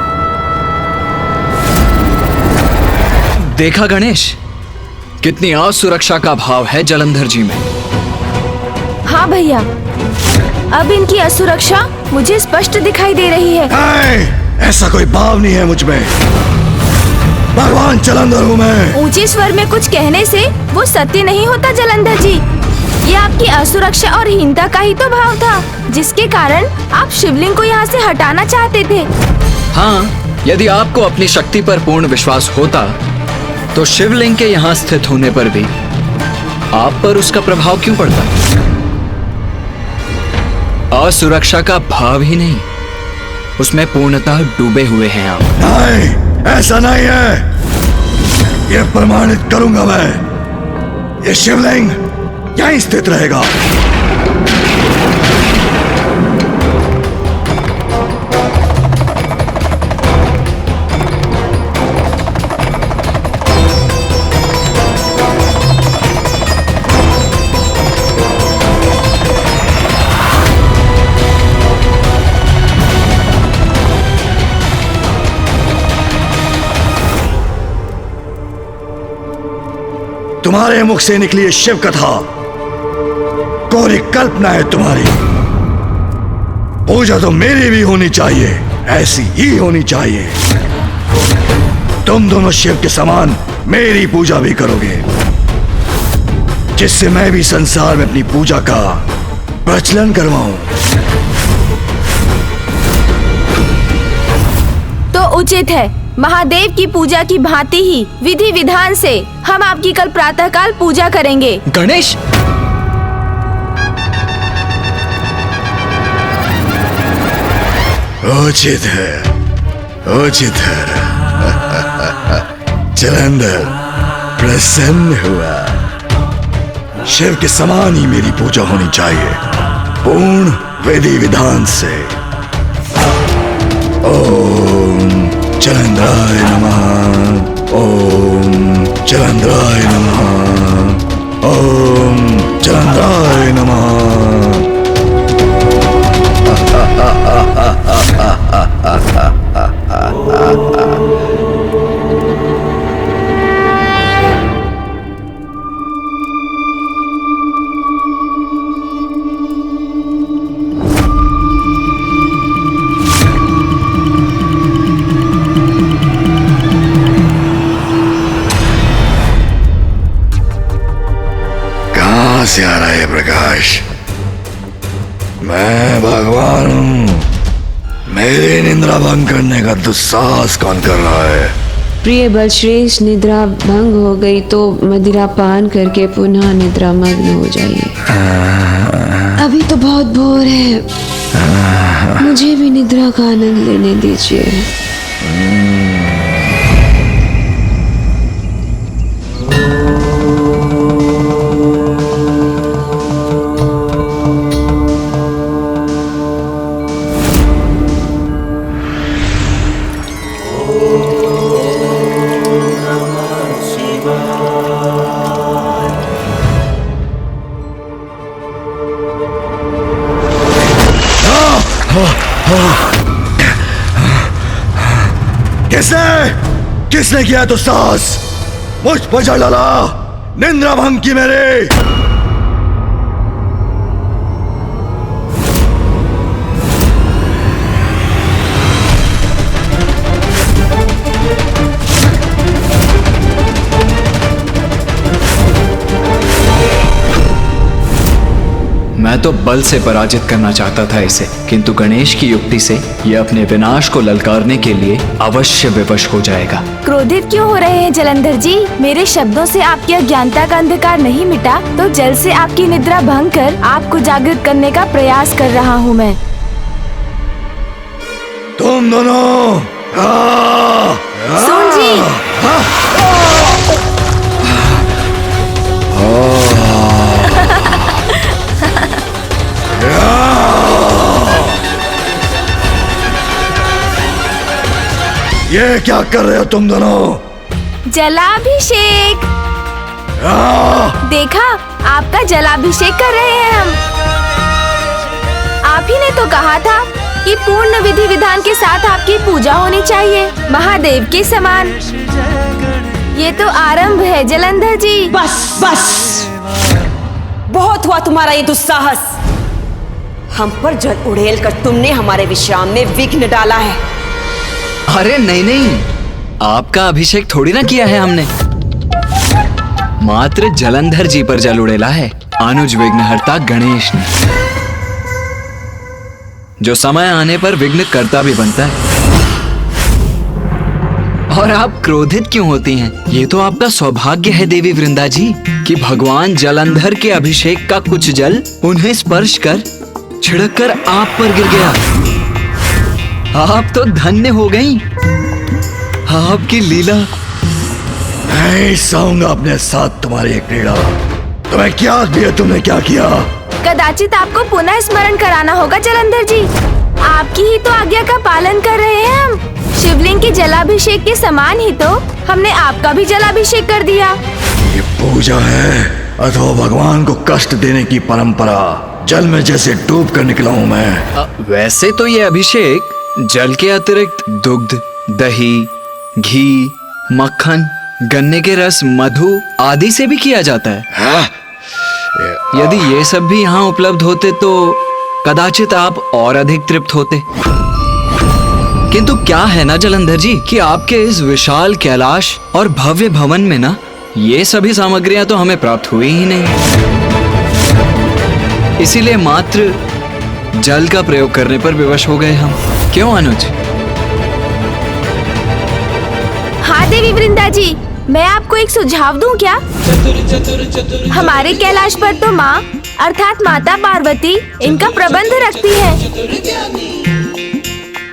देखा गणेश, कितनी असुरक्षा का भाव है जलंधर जी में। हाँ भैया, अब इनकी असुरक्षा मुझे स्पष्ट दिखाई दे रही है। ऐसा कोई भाव नहीं है मुझ में। भगवान जलंधर हूं मैं। ऊंचे स्वर में कुछ कहने से वो सत्य नहीं होता जलंधर जी। ये आपकी असुरक्षा और हीनता का ही तो भाव था, जिसके कारण आप शिवलिंग को यहाँ से हटाना चाहते थे। हाँ, यदि आपको अपनी शक्ति पर पूर्ण विश्वास होता तो शिवलिंग के यहाँ स्थित होने पर भी आप पर उसका प्रभाव क्यों पड़ता? असुरक्षा का भाव ही नहीं, उसमें पूर्णतः डूबे हुए हैं आप। नहीं, ऐसा नहीं है। ये प्रमाणित करूंगा मैं। ये शिवलिंग यहीं स्थित रहेगा। तुम्हारे मुख से निकली ये शिव कथा कोरी कल्पना है तुम्हारी। पूजा तो मेरी भी होनी चाहिए, ऐसी ही होनी चाहिए। तुम दोनों शिव के समान मेरी पूजा भी करोगे, जिससे मैं भी संसार में अपनी पूजा का प्रचलन करवाऊं। तो उचित है, महादेव की पूजा की भांति ही विधि विधान से हम आपकी कल प्रातःकाल पूजा करेंगे। गणेश, उचित है, उचित है। जलंधर प्रसन्न हुआ। शिव के समान ही मेरी पूजा होनी चाहिए, पूर्ण विधि विधान से। ओम जलंधराय नमः, ओम जलंधराय नमः, ओम जलंधराय नमः। कहां से आ रहा है प्रकाश, मैं भगवान हूँ। मेरी निद्रा भंग करने का दुस्साहस कौन कर रहा है? प्रिय बलश्रेष्ठ, निद्रा भंग हो गई तो मदिरा पान करके पुनः निद्रा मग्न हो जाइए। अभी तो बहुत भोर है, मुझे भी निद्रा का आनंद लेने दीजिए। किसने किया दुस्साहस? मुझ पर चढ़ डाला, निद्रा भंग की मेरे। मैं तो बल से पराजित करना चाहता था इसे, किंतु गणेश की युक्ति से यह अपने विनाश को ललकारने के लिए अवश्य विवश हो जाएगा। क्रोधित क्यों हो रहे हैं जलंधर जी? मेरे शब्दों से आपकी अज्ञानता का अंधकार नहीं मिटा तो जल से आपकी निद्रा भंग कर आपको जागृत करने का प्रयास कर रहा हूँ मैं। तुम दोनों सुन जी, ये क्या कर रहे हो तुम दोनों? जलाभिषेक। देखा, आपका जलाभिषेक कर रहे हैं हम। आप ही ने तो कहा था कि पूर्ण विधि विधान के साथ आपकी पूजा होनी चाहिए, महादेव के समान। ये तो आरंभ है जलंधर जी। बस बस, बहुत हुआ तुम्हारा ये दुस्साहस। हम पर जल उड़ेल कर तुमने हमारे विश्राम में विघ्न डाला है। अरे नहीं नहीं, आपका अभिषेक थोड़ी ना किया है हमने, मात्र जलंधर जी पर जल उड़ेला है अनुज विघ्नहर्ता गणेश ने, जो समय आने पर विघ्न करता भी बनता है। और आप क्रोधित क्यों होती हैं? ये तो आपका सौभाग्य है देवी वृंदा जी कि भगवान जलंधर के अभिषेक का कुछ जल उन्हें स्पर्श कर छिड़क कर आप पर गिर गया। आप तो धन्य हो गई। आपकी लीला। नहीं सहूंगा अपने साथ तुम्हारी एक क्रीड़ा। तुम्हें क्या दिया? तुमने क्या किया? कदाचित आपको पुनः स्मरण कराना होगा जलंधर जी। आपकी ही तो आज्ञा का पालन कर रहे हैं हम। शिवलिंग के जलाभिषेक के समान ही तो हमने आपका भी जलाभिषेक कर दिया। ये पूजा है अथवा भगवान को कष्ट देने की परंपरा? जल में जैसे डूब कर निकला हूँ मैं। वैसे तो ये अभिषेक जल के अतिरिक्त दुग्ध, दही, घी, मक्खन, गन्ने के रस, मधु आदि से भी किया जाता है। यदि ये सब भी यहाँ उपलब्ध होते तो कदाचित आप और अधिक तृप्त होते। किंतु क्या है ना जलंधर जी कि आपके इस विशाल कैलाश और भव्य भवन में ना ये सभी सामग्रियां तो हमें प्राप्त हुई ही नहीं। इसीलिए मात्र जल का प्रयोग करने पर विवश हो गए हम। क्यों अनुज? हाँ देवी वृंदा जी, मैं आपको एक सुझाव दूं क्या? हमारे कैलाश पर तो माँ अर्थात माता पार्वती इनका प्रबंध रखती है।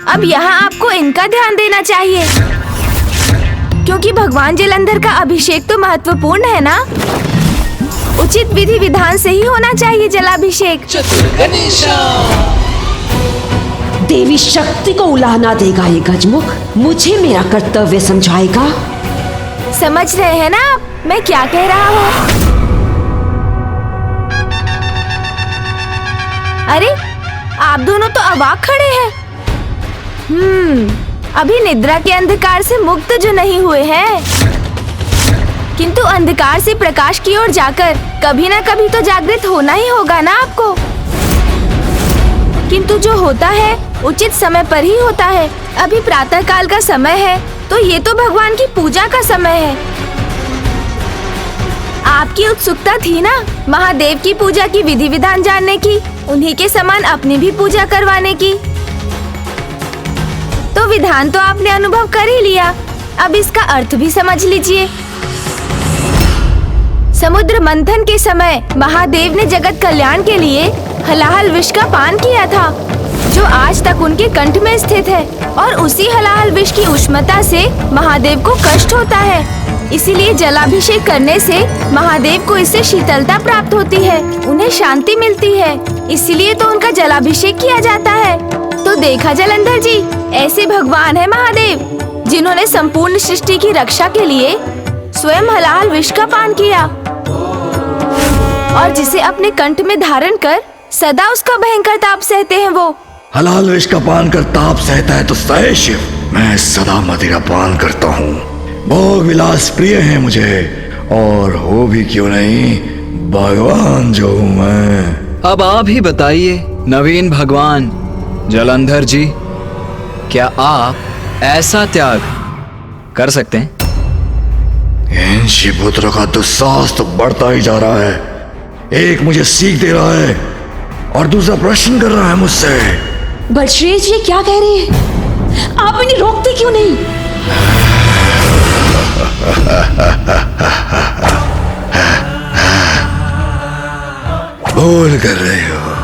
अब यहाँ आपको इनका ध्यान देना चाहिए, क्योंकि भगवान जलंधर का अभिषेक तो महत्वपूर्ण है ना। उचित विधि विधान से ही होना चाहिए जलाभिषेक। देवी शक्ति को उलाहना देगा ये गजमुख, मुझे मेरा कर्तव्य समझाएगा। समझ रहे हैं ना आप मैं क्या कह रहा हूँ? अरे आप दोनों तो अवाक खड़े हैं। अभी निद्रा के अंधकार से मुक्त जो नहीं हुए हैं, किंतु अंधकार से प्रकाश की ओर जाकर कभी ना कभी तो जागृत होना ही होगा ना आपको। किंतु जो होता है उचित समय पर ही होता है। अभी प्रातः काल का समय है तो ये तो भगवान की पूजा का समय है। आपकी उत्सुकता थी ना महादेव की पूजा की विधि विधान जानने की, उन्हीं के समान अपनी भी पूजा करवाने की। तो विधान तो आपने अनुभव कर ही लिया, अब इसका अर्थ भी समझ लीजिए। समुद्र मंथन के समय महादेव ने जगत कल्याण के लिए हलाहल विष का पान किया था, जो आज तक उनके कंठ में स्थित है, और उसी हलाहल विष की उष्णता से महादेव को कष्ट होता है। इसीलिए जलाभिषेक करने से महादेव को इससे शीतलता प्राप्त होती है, उन्हें शांति मिलती है, इसीलिए तो उनका जलाभिषेक किया जाता है। तो देखा जलंधर जी, ऐसे भगवान है महादेव, जिन्होंने संपूर्ण सृष्टि की रक्षा के लिए स्वयं हलाहल विष का पान किया, और जिसे अपने कंठ में धारण कर सदा उसका भयंकर ताप सहते हैं। वो हलाल विष का पान कर ताप सहता है तो सहे शिव, मैं सदा मदिरा पान करता हूँ। भोग विलास प्रिय है मुझे, और हो भी क्यों नहीं भगवान जो हूँ मैं। अब आप ही बताइए नवीन भगवान जलंधर जी, क्या आप ऐसा त्याग कर सकते हैं? इन शिवपुत्रों का दुस्साहस तो बढ़ता ही जा रहा है। एक मुझे सीख दे रहा है और दूसरा प्रश्न कर रहा है मुझसे। बलश्रेष्ठ ये क्या कह रहे हैं? आप इन्हें रोकते क्यों नहीं? भूल कर रहे हो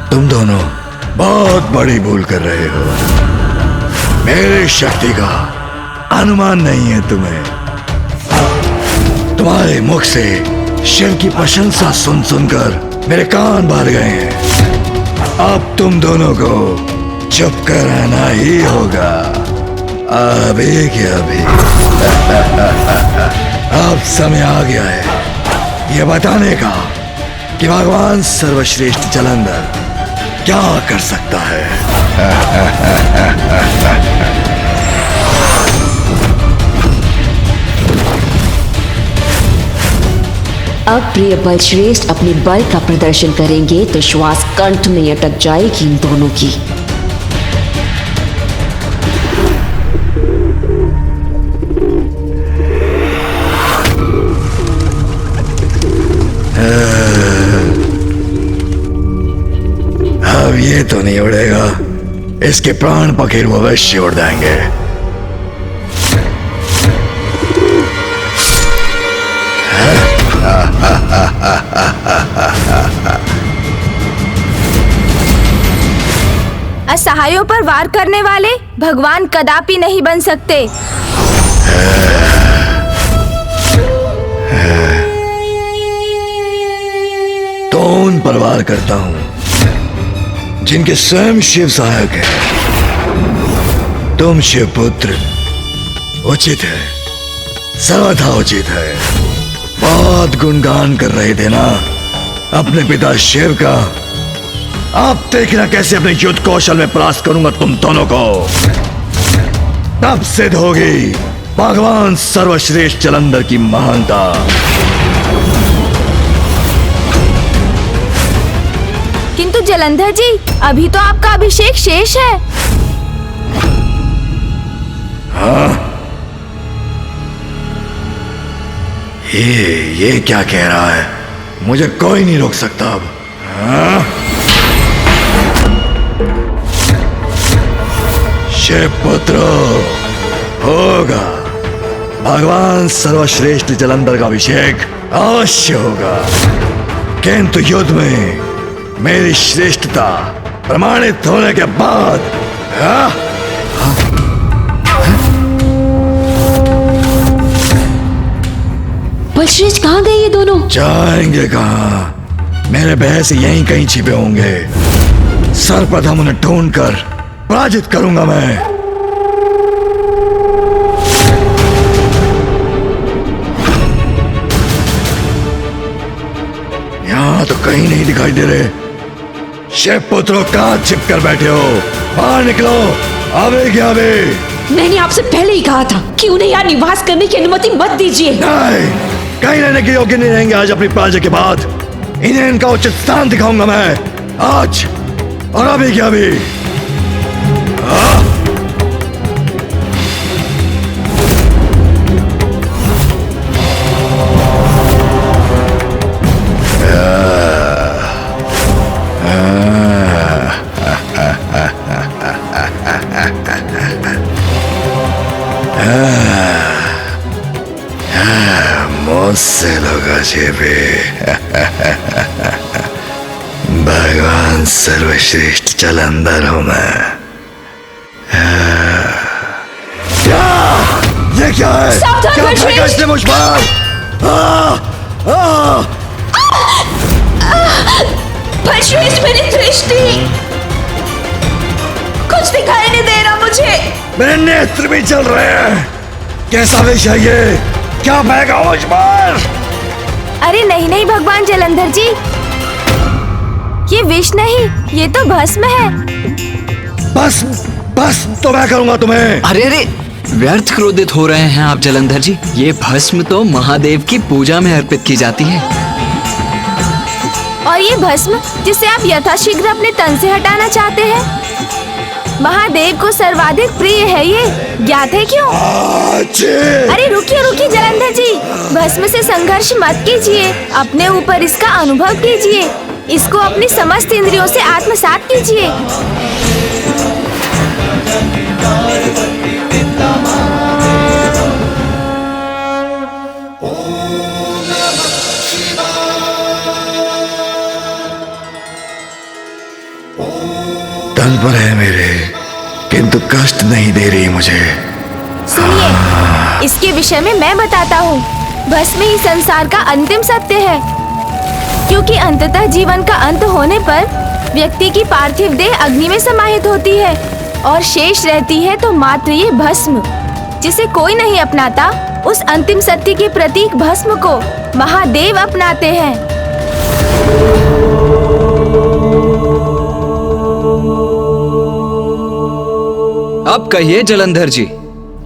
तुम दोनों, बहुत बड़ी भूल कर रहे हो। मेरी शक्ति का अनुमान नहीं है तुम्हें। तुम्हारे मुख से शिव की प्रशंसा सुन सुनकर मेरे कान भर गए हैं। अब तुम दोनों को चुप कर रहना ही होगा। अभी क्या अभी अब समय आ गया है ये बताने का कि भगवान सर्वश्रेष्ठ जलंधर क्या कर सकता है। अब प्रिय बलश्रेष्ठ अपने बल का प्रदर्शन करेंगे तो श्वास कंठ में अटक जाएगी इन दोनों की। अब ये तो नहीं उड़ेगा, इसके प्राण पखेरु अवश्य उड़ जाएंगे। असहायों पर वार करने वाले भगवान कदापि नहीं बन सकते। तो उन पर वार करता हूं जिनके स्वयं शिव सहायक है। तुम शिवपुत्र उचित है, सर्वथा उचित है। बहुत गुणगान कर रहे थे ना अपने पिता शिव का। अब देखना कैसे अपने युद्ध कौशल में परास्त करूंगा तुम दोनों को। तब सिद्ध होगी भगवान सर्वश्रेष्ठ जलंधर की महानता। किंतु जलंधर जी, अभी तो आपका अभिषेक शेष है। हाँ? ये क्या कह रहा है? मुझे कोई नहीं रोक सकता अब। हाँ? शिवपुत्र होगा, भगवान सर्वश्रेष्ठ जलंधर का अभिषेक अवश्य होगा, किंतु युद्ध में मेरी श्रेष्ठता प्रमाणित होने के बाद। हाँ? बलश्रेष्ठ कहाँ गए ये दोनों? जाएंगे कहाँ? मेरे भय से यहीं कहीं छिपे होंगे। सर्वप्रथम उन्हें ढूंढकर पराजित करूंगा मैं। यहाँ तो कहीं नहीं दिखाई दे रहे। शिवपुत्रों कहाँ छिप कर बैठे हो? बाहर निकलो, अबे क्या अबे? मैंने आपसे पहले ही कहा था कि उन्हें यहाँ निवास करने की अनुमति मत दीजिए। नहीं, कहीं रहने के योग्य नहीं रहेंगे आज अपनी पराजय के बाद। इन्हें इनका उचित स्थान दिखाऊंगा मैं आज, और अभी क्या अभी। से लोग छिपे भगवान सर्वश्रेष्ठ जलंधर हूं मैं। क्या ये क्या है? सावधान क्या बलश्रेष्ठ! फेंका इसने मुझ पर? बलश्रेष्ठ मेरी दृष्टि, कुछ दिखाई नहीं दे रहा मुझे। मेरे नेत्र भी चल रहे हैं। कैसा विष है ये? क्या फेंका मुझ पर? अरे नहीं नहीं भगवान जलंधर जी, ये विष नहीं, ये तो भस्म है। बस बस तो मैं करूंगा तुम्हें। अरे अरे, व्यर्थ क्रोधित हो रहे हैं आप जलंधर जी। ये भस्म तो महादेव की पूजा में अर्पित की जाती है। और ये भस्म जिसे आप यथाशीघ्र अपने तन से हटाना चाहते हैं, महादेव को सर्वाधिक प्रिय है। ये ज्ञात है क्यों? अरे रुकिए रुकिए जलंधर जी, भस्म से संघर्ष मत कीजिए, अपने ऊपर इसका अनुभव कीजिए, इसको अपनी समस्त इंद्रियों से आत्मसात कीजिए। तन पर है मेरे, किंतु कष्ट नहीं दे रही मुझे। सुनिए, इसके विषय में मैं बताता हूँ। भस्म ही संसार का अंतिम सत्य है, क्योंकि अंततः जीवन का अंत होने पर व्यक्ति की पार्थिव देह अग्नि में समाहित होती है और शेष रहती है तो मात्र ये भस्म, जिसे कोई नहीं अपनाता। उस अंतिम सत्य के प्रतीक भस्म को महादेव अपनाते हैं। अब कहिए जलंधर जी,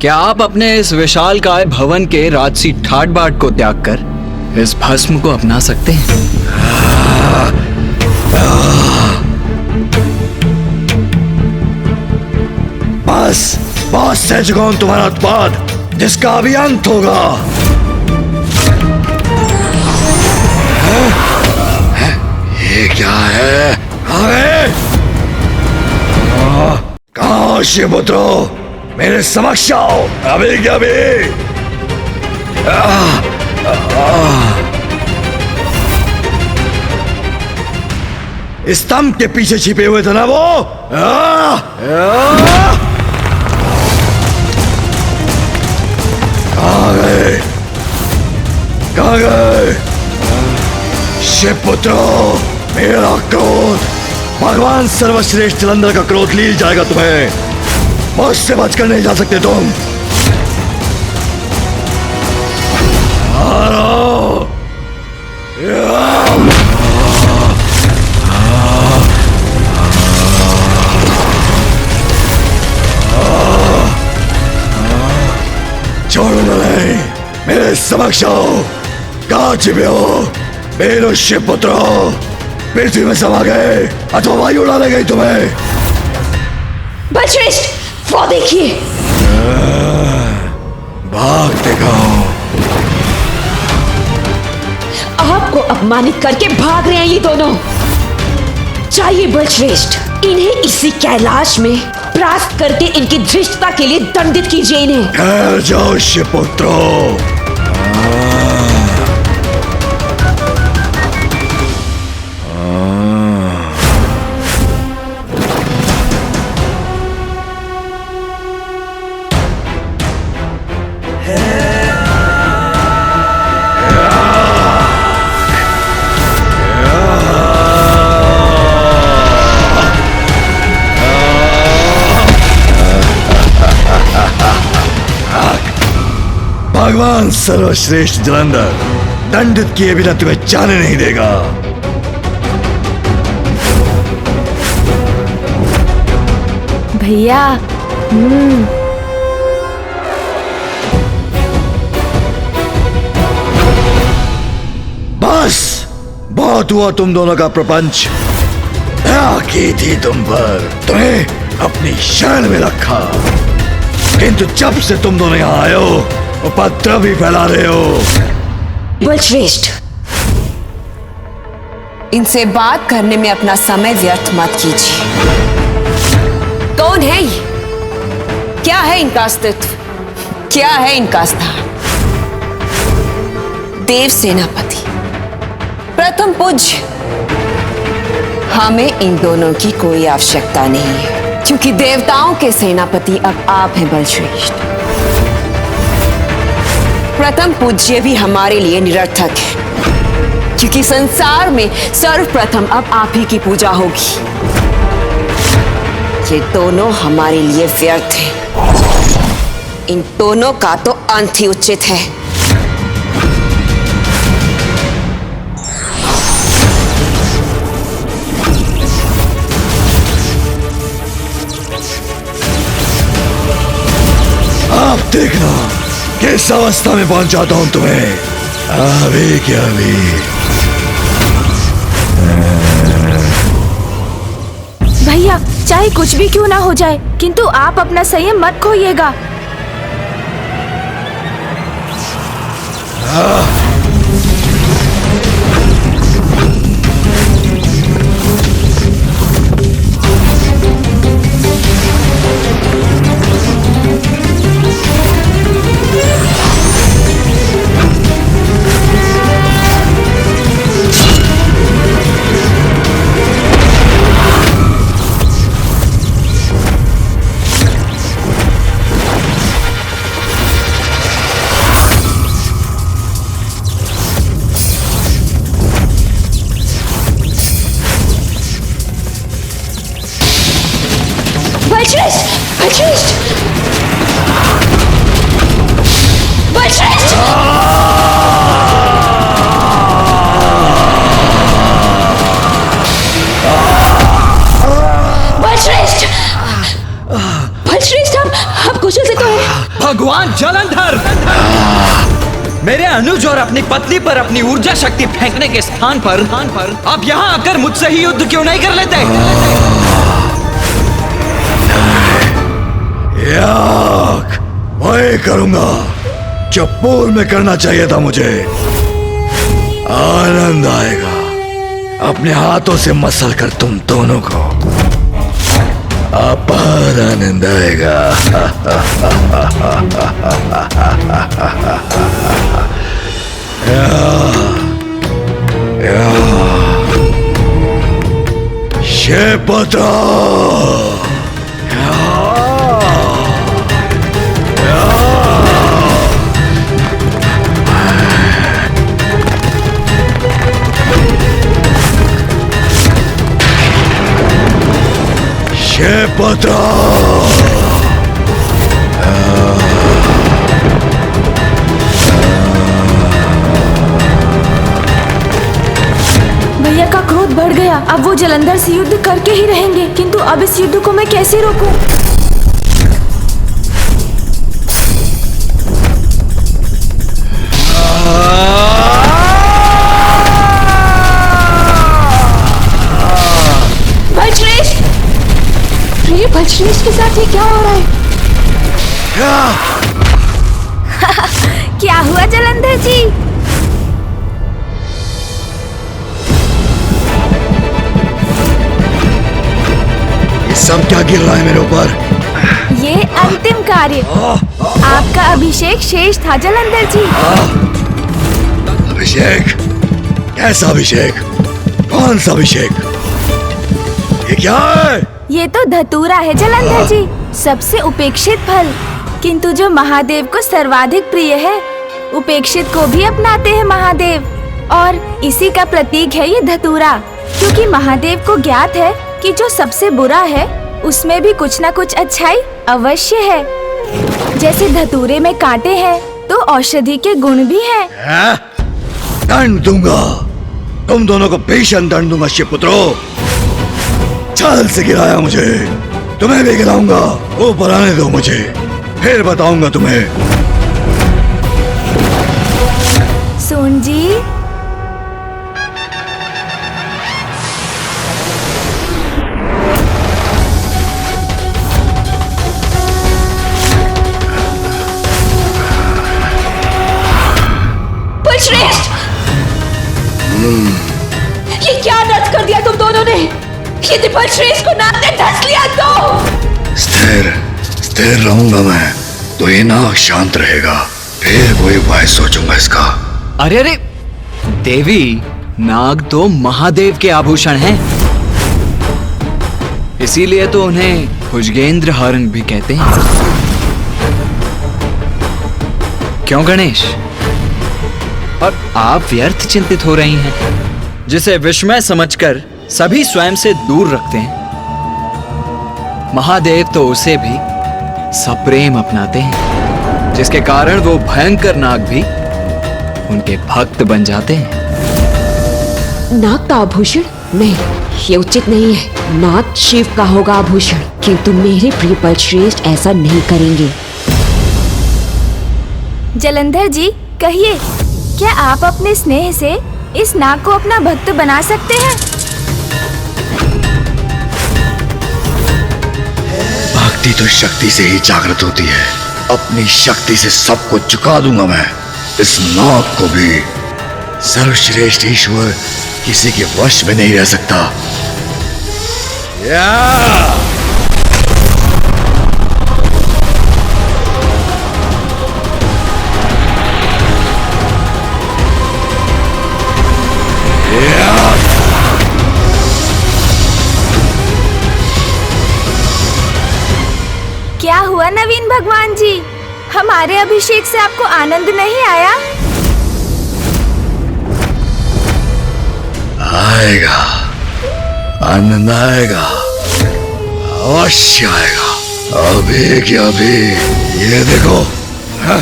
क्या आप अपने इस विशालकाय भवन के राजसी ठाट बाट को त्याग कर इस भस्म को अपना सकते हैं? बस बहुत सह चुका हूं तुम्हारा उत्पाद, जिसका अभी अंत होगा। ये क्या है? कहाँ शिवपुत्रो, मेरे समक्ष आओ अभी क्या भी। स्तंभ के पीछे छिपे हुए थे ना वो। कहाँ गए? कहाँ गए? शिवपुत्रो, मेरा क्रोध, भगवान सर्वश्रेष्ठ जलंधर का क्रोध लील जाएगा तुम्हें। मुझसे बचकर नहीं जा सकते तुम। छोड़ो नहीं, मेरे समक्ष आओ। कहाँ छिपे हो मेरे शिवपुत्रो? पृथ्वी में समा गए अथवा वायु उड़ा ले गई तुम्हें? बलश्रेष्ठ, वो देखिए। भाग दिखाओ। आपको अपमानित करके भाग रहे हैं ये दोनों। चाहिए बलश्रेष्ठ, इन्हें इसी कैलाश में परास्त करके इनकी धृष्टता के लिए दंडित कीजिए इन्हें। ठहर जाओ शिवपुत्रो। भगवान सर्वश्रेष्ठ जलंधर दंडित किए बिना तुम्हें जाने नहीं देगा। भैया, बस बहुत हुआ तुम दोनों का प्रपंच। दया की थी तुम पर, तुम्हें अपनी शरण में रखा, किंतु जब से तुम दोनों यहाँ आए हो उपद्रव भी फैला रहे हो। बलश्रेष्ठ, इनसे बात करने में अपना समय व्यर्थ मत कीजिए। कौन है ये? क्या है इनका अस्तित्व? क्या है इनका स्थान? देव सेनापति प्रथम पूज्य, हमें इन दोनों की कोई आवश्यकता नहीं है, क्योंकि देवताओं के सेनापति अब आप हैं बलश्रेष्ठ। प्रथम पूज्य भी हमारे लिए निरर्थक है, क्योंकि संसार में सर्वप्रथम अब आप ही की पूजा होगी। ये दोनों हमारे लिए व्यर्थ हैं। इन दोनों का तो अंत ही उचित है। आप देखना किस अवस्था में पहुंच जाता हूं तुम्हें। अभी क्या अभी। भैया, चाहे कुछ भी क्यों ना हो जाए, किंतु आप अपना संयम मत खोइएगा। भगवान जलंधर, मेरे अनुज और अपनी पत्नी पर अपनी ऊर्जा शक्ति फेंकने के स्थान पर आप यहाँ आकर मुझसे ही युद्ध क्यों नहीं कर लेते? याक, मैं करूंगा जो पूर्व में करना चाहिए था मुझे। आनंद आएगा अपने हाथों से मसल कर तुम दोनों को। अपार आनंद आएगा। शेपत्रा शेपत्रा भैया का क्रोध बढ़ गया। अब वो जलंधर से युद्ध करके ही रहेंगे, किंतु अब इस युद्ध को मैं कैसे रोकूं? बलश्रेष्ठ के साथ ये क्या हो रहा है? क्या हुआ जलंधर जी? ये सब क्या गिर रहा है मेरे ऊपर? ये अंतिम कार्य, आपका अभिषेक शेष था जलंधर जी। अभिषेक? कैसा अभिषेक? कौन सा अभिषेक? ये क्या है? ये तो धतूरा है जलंधर जी, सबसे उपेक्षित फल, किंतु जो महादेव को सर्वाधिक प्रिय है। उपेक्षित को भी अपनाते हैं महादेव, और इसी का प्रतीक है ये धतूरा, क्योंकि महादेव को ज्ञात है कि जो सबसे बुरा है उसमें भी कुछ न कुछ अच्छाई अवश्य है। जैसे धतूरे में कांटे हैं तो औषधि के गुण भी हैं। दंड दूंगा, तुम दोनों को भीषण दंड दूंगा शिवपुत्रों। चाल से गिराया मुझे, तुम्हें भी गिराऊंगा। ऊपर आने दो मुझे, फिर बताऊंगा तुम्हें। सोन जी, बलश्रेष्ठ, ये क्या नर्क कर दिया तुम दोनों ने? यदि बलश्रेष्ठ को नाग ने धंस लिया तो? स्थिर रहूंगा मैं तो ये नाग शांत रहेगा। फिर कोई उपाय सोचूंगा इसका। अरे अरे देवी, नाग तो महादेव के आभूषण हैं। इसीलिए तो उन्हें भुजगेंद्र हरण भी कहते हैं। क्यों गणेश? और आप व्यर्थ चिंतित हो रही हैं, जिसे विस्मय समझकर सभी स्वयं से दूर रखते हैं। महादेव तो उसे भी सप्रेम अपनाते हैं, जिसके कारण वो भयंकर नाग भी उनके भक्त बन जाते हैं। नाग का आभूषण? नहीं, ये उचित नहीं है। नाग शिव का होगा आभूषण, किंतु मेरे प्रिय बलश्रेष्ठ ऐसा नहीं करेंगे। जलंधर जी, कहिए, क्या आप अपने स्नेह से इस नाग को अपना भक्त बना सकते हैं? भक्ति तो शक्ति से ही जागृत होती है। अपनी शक्ति से सबको चुका दूंगा मैं। इस नाग को भी। सर्वश्रेष्ठ ईश्वर किसी के वश में नहीं रह सकता। क्या हुआ नवीन भगवान जी? हमारे अभिषेक से आपको आनंद नहीं आया? आएगा, आनंद आएगा, अवश्य आएगा। अभी क्या अभी, ये देखो। हाँ?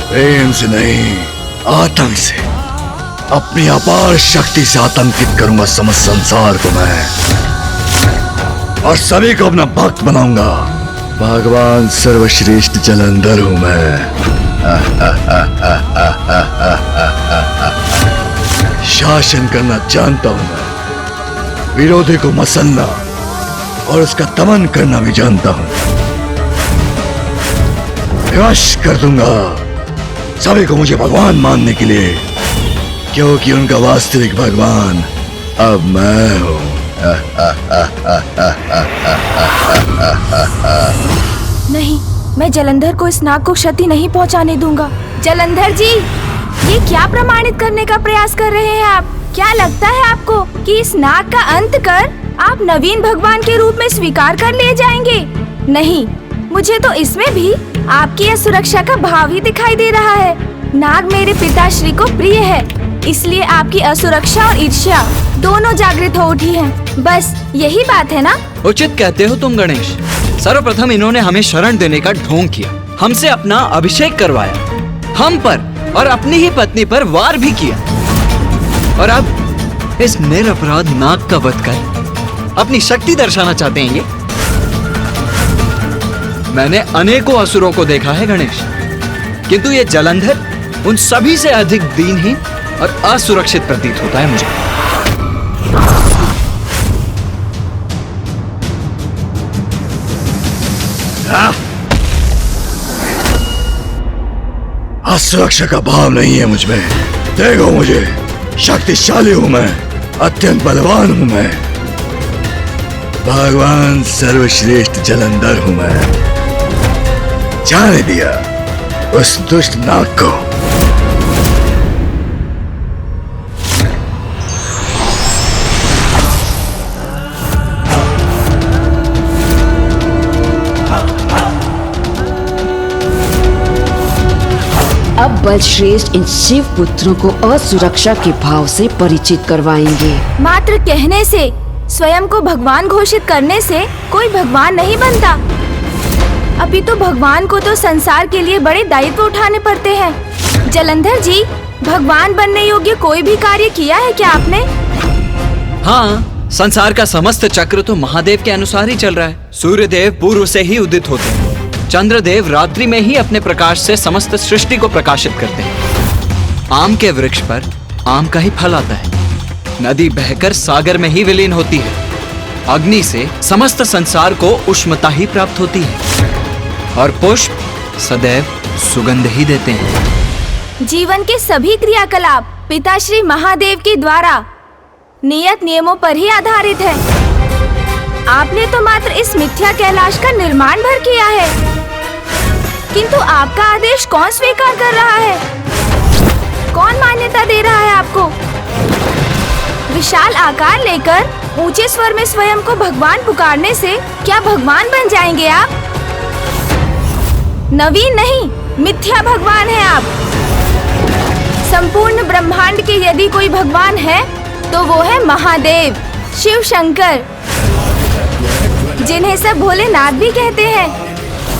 प्रेम से नहीं, आतंक से, अपनी अपार शक्ति से आतंकित करूंगा समस्त संसार को मैं, और सभी को अपना भक्त बनाऊंगा। भगवान सर्वश्रेष्ठ जलंधर हूं मैं। शासन करना जानता हूं मैं, विरोधी को मसलना और उसका दमन करना भी जानता हूं। विवश कर दूंगा सभी को मुझे भगवान मानने के लिए, क्योंकि उनका वास्तविक भगवान अब मैं हूं। नहीं, मैं जलंधर को इस नाग को क्षति नहीं पहुंचाने दूंगा। जलंधर जी, ये क्या प्रमाणित करने का प्रयास कर रहे हैं आप? क्या लगता है आपको कि इस नाग का अंत कर आप नवीन भगवान के रूप में स्वीकार कर लिए जाएंगे? नहीं, मुझे तो इसमें भी आपकी असुरक्षा का भाव ही दिखाई दे रहा है। नाग मेरे पिताश्री को प्रिय है, इसलिए आपकी असुरक्षा और ईर्ष्या दोनों जागृत हो उठी हैं। बस यही बात है ना? उचित कहते हो तुम गणेश। सर्वप्रथम इन्होंने हमें शरण देने का ढोंग किया, हमसे अपना अभिषेक करवाया, हम पर और अपनी ही पत्नी पर वार भी किया, और अब इस निरपराध नाग का वध कर अपनी शक्ति दर्शाना चाहते हैं ये। मैंने अनेकों असुरों को देखा है गणेश, किंतु ये जलंधर उन सभी से अधिक दीनहीन और असुरक्षित प्रतीत होता है मुझे। असुरक्षा का भाव नहीं है मुझ में। देखो मुझे, शक्तिशाली हूं मैं, अत्यंत बलवान हूं मैं। भगवान सर्वश्रेष्ठ जलंधर हूं मैं। जाने दिया उस दुष्ट नाग को। अब बलश्रेष्ठ इन शिव पुत्रों को असुरक्षा के भाव से परिचित करवाएंगे। मात्र कहने से, स्वयं को भगवान घोषित करने से कोई भगवान नहीं बनता। अभी तो भगवान को तो संसार के लिए बड़े दायित्व उठाने पड़ते हैं। जलंधर जी, भगवान बनने योग्य कोई भी कार्य किया है क्या आपने? हाँ, संसार का समस्त चक्र तो महादेव के अनुसार ही चल रहा है। सूर्यदेव पूर्व से ही उदित होते हैं, चंद्रदेव रात्रि में ही अपने प्रकाश से समस्त सृष्टि को प्रकाशित करते हैं। आम के वृक्ष पर आम का ही फल आता है, नदी बहकर सागर में ही विलीन होती है, अग्नि से समस्त संसार को उष्णता ही प्राप्त होती है, और पुष्प सदैव सुगंध ही देते हैं। जीवन के सभी क्रियाकलाप पिताश्री महादेव के द्वारा नियत नियमों पर ही आधारित है। आपने तो मात्र इस मिथ्या कैलाश का निर्माण भर किया है। किंतु आपका आदेश कौन स्वीकार कर रहा है? कौन मान्यता दे रहा है आपको? विशाल आकार लेकर ऊंचे स्वर में स्वयं को भगवान पुकारने से क्या भगवान बन जाएंगे आप? नवीन नहीं, मिथ्या भगवान है आप। संपूर्ण ब्रह्मांड के यदि कोई भगवान है तो वो है महादेव, शिव शंकर, जिन्हें सब भोलेनाथ भी कहते हैं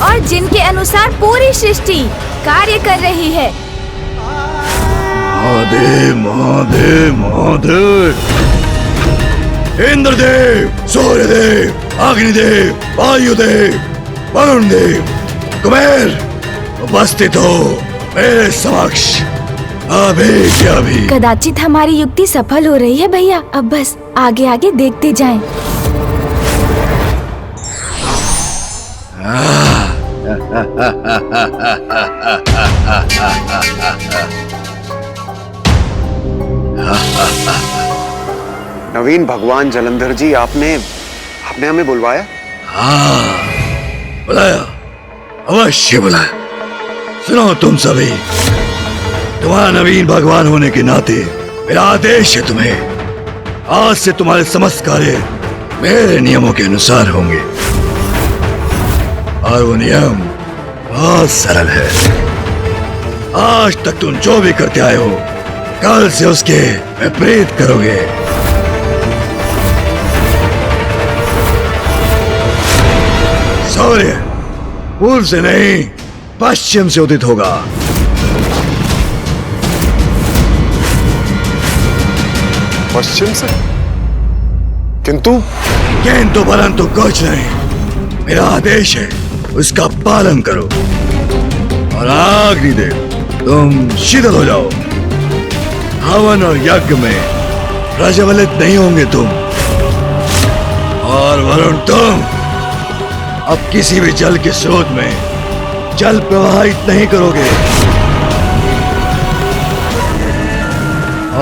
और जिनके अनुसार पूरी सृष्टि कार्य कर रही है। महादेव महादेव महादेव, इंद्रदेव, सूर्यदेव, अग्निदेव, वायुदेव, वरुण देव, कुबेर, उपस्थित हो मेरे समक्ष अभी के अभी। कदाचित हमारी युक्ति सफल हो रही है भैया, अब बस आगे आगे देखते जाएं। नवीन भगवान जलंधर जी, आपने हमें बुलवाया? हाँ, बुलाया, अवश्य बुलाया। सुनो तुम सभी, तुम्हारा नवीन भगवान होने के नाते मेरा आदेश है तुम्हें, आज से तुम्हारे समस्त कार्य मेरे नियमों के अनुसार होंगे। और वो नियम बहुत सरल है। आज तक तुम जो भी करते आए हो, कल से उसके विपरीत करोगे। सूर्य पूर्व से नहीं, पश्चिम से उदित होगा। पश्चिम से? किंतु परंतु कुछ नहीं, मेरा आदेश है, उसका पालन करो। और अग्निदेव, तुम शीतल हो जाओ। हवन और यज्ञ में प्रज्वलित नहीं होंगे तुम। और वरुण, तुम अब किसी भी जल के स्रोत में जल प्रवाहित नहीं करोगे।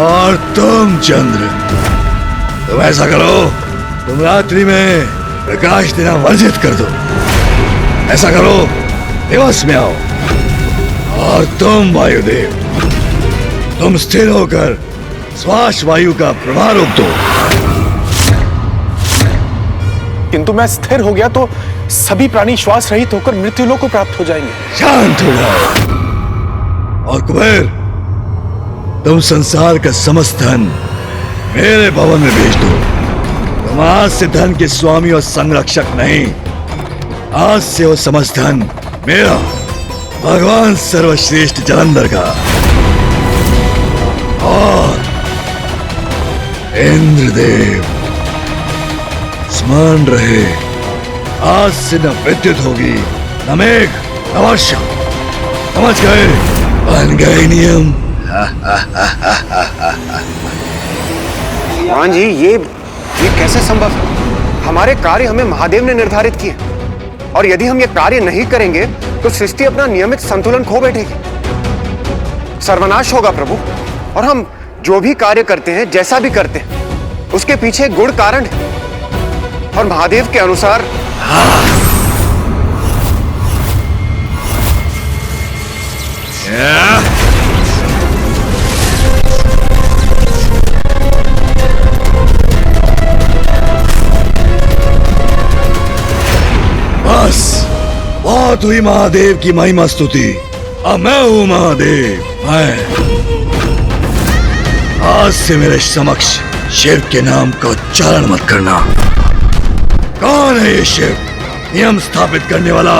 और तुम चंद्र, तुम ऐसा करो, तुम रात्रि में प्रकाश देना वर्जित कर दो। ऐसा करो, दिवस में आओ। और तुम वायुदेव, तुम स्थिर होकर श्वास वायु का प्रवाह रोक दो। किंतु मैं स्थिर हो गया तो सभी प्राणी श्वास रहित होकर मृत्युलोक को प्राप्त हो जाएंगे। शांत हो जाओ। और कुबेर, तुम संसार का समस्त धन मेरे भवन में भेज दो। तुम आज से धन के स्वामी और संरक्षक नहीं, आज से वो समस्त धन मेरा, भगवान सर्वश्रेष्ठ जलंधर का। और इंद्रदेव, स्मरण रहे, आज से न विद्युत होगी, न मेघ, न वर्षा। समझ गए? बन गए नियम। भगवान जी, ये कैसे संभव है? हमारे कार्य हमें महादेव ने निर्धारित किए, और यदि हम ये कार्य नहीं करेंगे तो सृष्टि अपना नियमित संतुलन खो बैठेगी, सर्वनाश होगा प्रभु। और हम जो भी कार्य करते हैं, जैसा भी करते हैं, उसके पीछे एक गुण कारण है। और महादेव के अनुसार बस बहुत हुई महादेव की महिमा स्तुति। अब मैं हूं महादेव। मैं आज से मेरे समक्ष शिव के नाम का उच्चारण मत करना। कौन है ये शिव? नियम स्थापित करने वाला।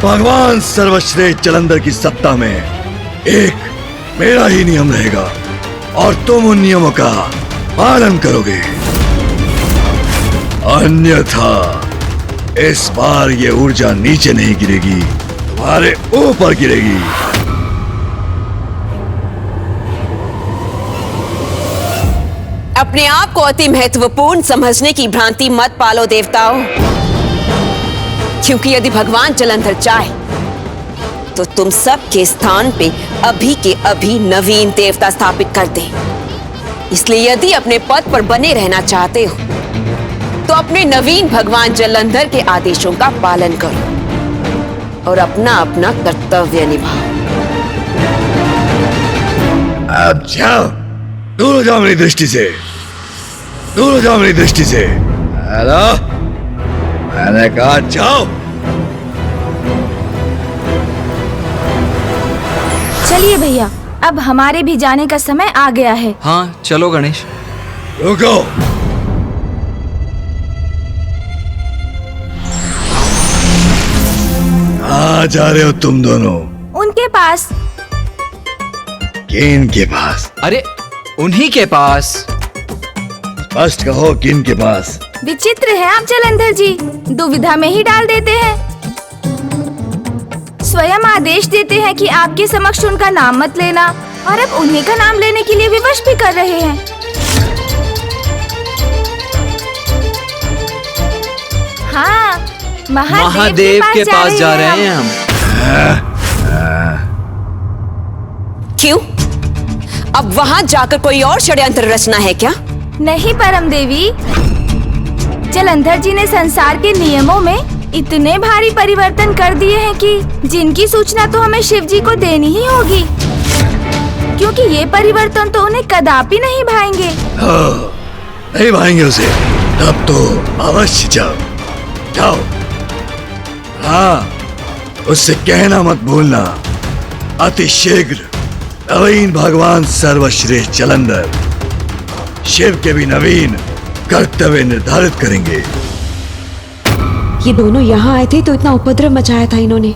भगवान सर्वश्रेष्ठ जलंधर की सत्ता में एक मेरा ही नियम रहेगा, और तुम उन नियमों का पालन करोगे। अन्यथा इस बार ये ऊर्जा नीचे नहीं गिरेगी, तुम्हारे ऊपर गिरेगी। अपने आप को अति महत्वपूर्ण समझने की भ्रांति मत पालो देवताओं, क्योंकि यदि भगवान जलंधर चाहे तो तुम सब के स्थान पे अभी के अभी नवीन देवता स्थापित कर दे। इसलिए यदि अपने पद पर बने रहना चाहते हो तो अपने नवीन भगवान जलंधर के आदेशों का पालन करो। और अपना अपना कर्तव्य निभाओ। अब जाओ, दूर हो जाओ मेरी दृष्टि से, दूर हो जाओ मेरी दृष्टि से। हेलो, मैंने कहा जाओ। चलिए भैया, अब हमारे भी जाने का समय आ गया है। हाँ चलो गणेश। रुको, कहाँ जा रहे हो तुम दोनों? उनके पास। किन के पास? अरे उन्हीं के पास। स्पष्ट कहो, किन के पास? विचित्र है आप जलंधर जी, दुविधा में ही डाल देते हैं। स्वयं आदेश देते हैं कि आपके समक्ष उनका नाम मत लेना, और अब उन्हीं का नाम लेने के लिए विवश भी कर रहे हैं। हाँ, महादेव के पास जा रहे हैं हम। क्यों? अब वहां जाकर कोई और षड्यंत्र रचना है क्या? नहीं परम देवी, जलंधर जी ने संसार के नियमों में इतने भारी परिवर्तन कर दिए हैं कि जिनकी सूचना तो हमें शिव जी को देनी ही होगी, क्योंकि ये परिवर्तन तो उन्हें कदापि नहीं भाएंगे। नहीं भाएंगे उसे, तब तो अवश्य जाओ, जाओ। हाँ, उससे कहना मत भूलना, अति शीघ्र नवीन भगवान सर्वश्रेष्ठ जलंधर शिव के भी नवीन कर्तव्य निर्धारित करेंगे। ये दोनों यहाँ आए थे तो इतना उपद्रव मचाया था इन्होंने।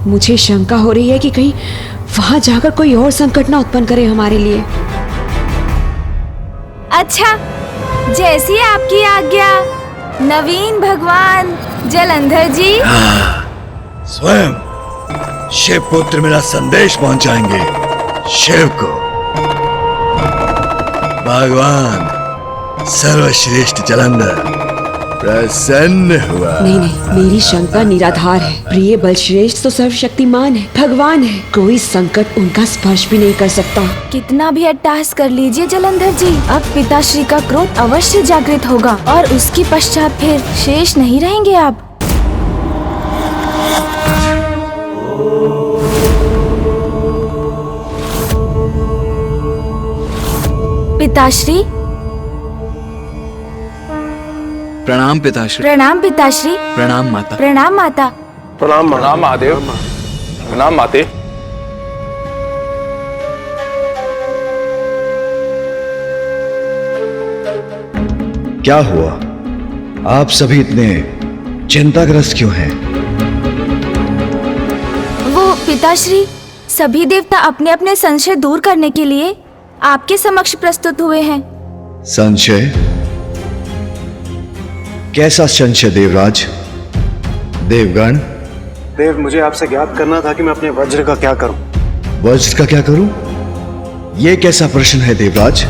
मुझे शंका हो रही है कि कहीं वहां जाकर कोई और संकट ना उत्पन्न करे हमारे लिए। अच्छा, जैसी आपकी आज्ञा नवीन भगवान जलंधर जी। स्वयं शिव पुत्र मेरा संदेश पहुंचाएंगे शिव को। भगवान सर्वश्रेष्ठ जलंधर प्रसन्न हुआ। नहीं नहीं, मेरी शंका निराधार है। प्रिय बलश्रेष्ठ तो सर्वशक्तिमान है, भगवान है, कोई संकट उनका स्पर्श भी नहीं कर सकता। कितना भी अट्टहास कर लीजिए जलंधर जी, अब पिताश्री का क्रोध अवश्य जागृत होगा और उसके पश्चात फिर शेष नहीं रहेंगे आप। पिताश्री। प्रणाम पिताश्री। प्रणाम पिताश्री। प्रणाम माता। प्रणाम माता। प्रणाम महादेव। प्रणाम माते। क्या हुआ? आप सभी इतने चिंताग्रस्त क्यों हैं? वो पिताश्री, सभी देवता अपने अपने संशय दूर करने के लिए आपके समक्ष प्रस्तुत हुए हैं। संशय? कैसा संशय देवराज? देवगण? देव, मुझे आपसे ज्ञात करना था कि मैं अपने वज्र का क्या करूं। वज्र का क्या करूं? यह कैसा प्रश्न है देवराज?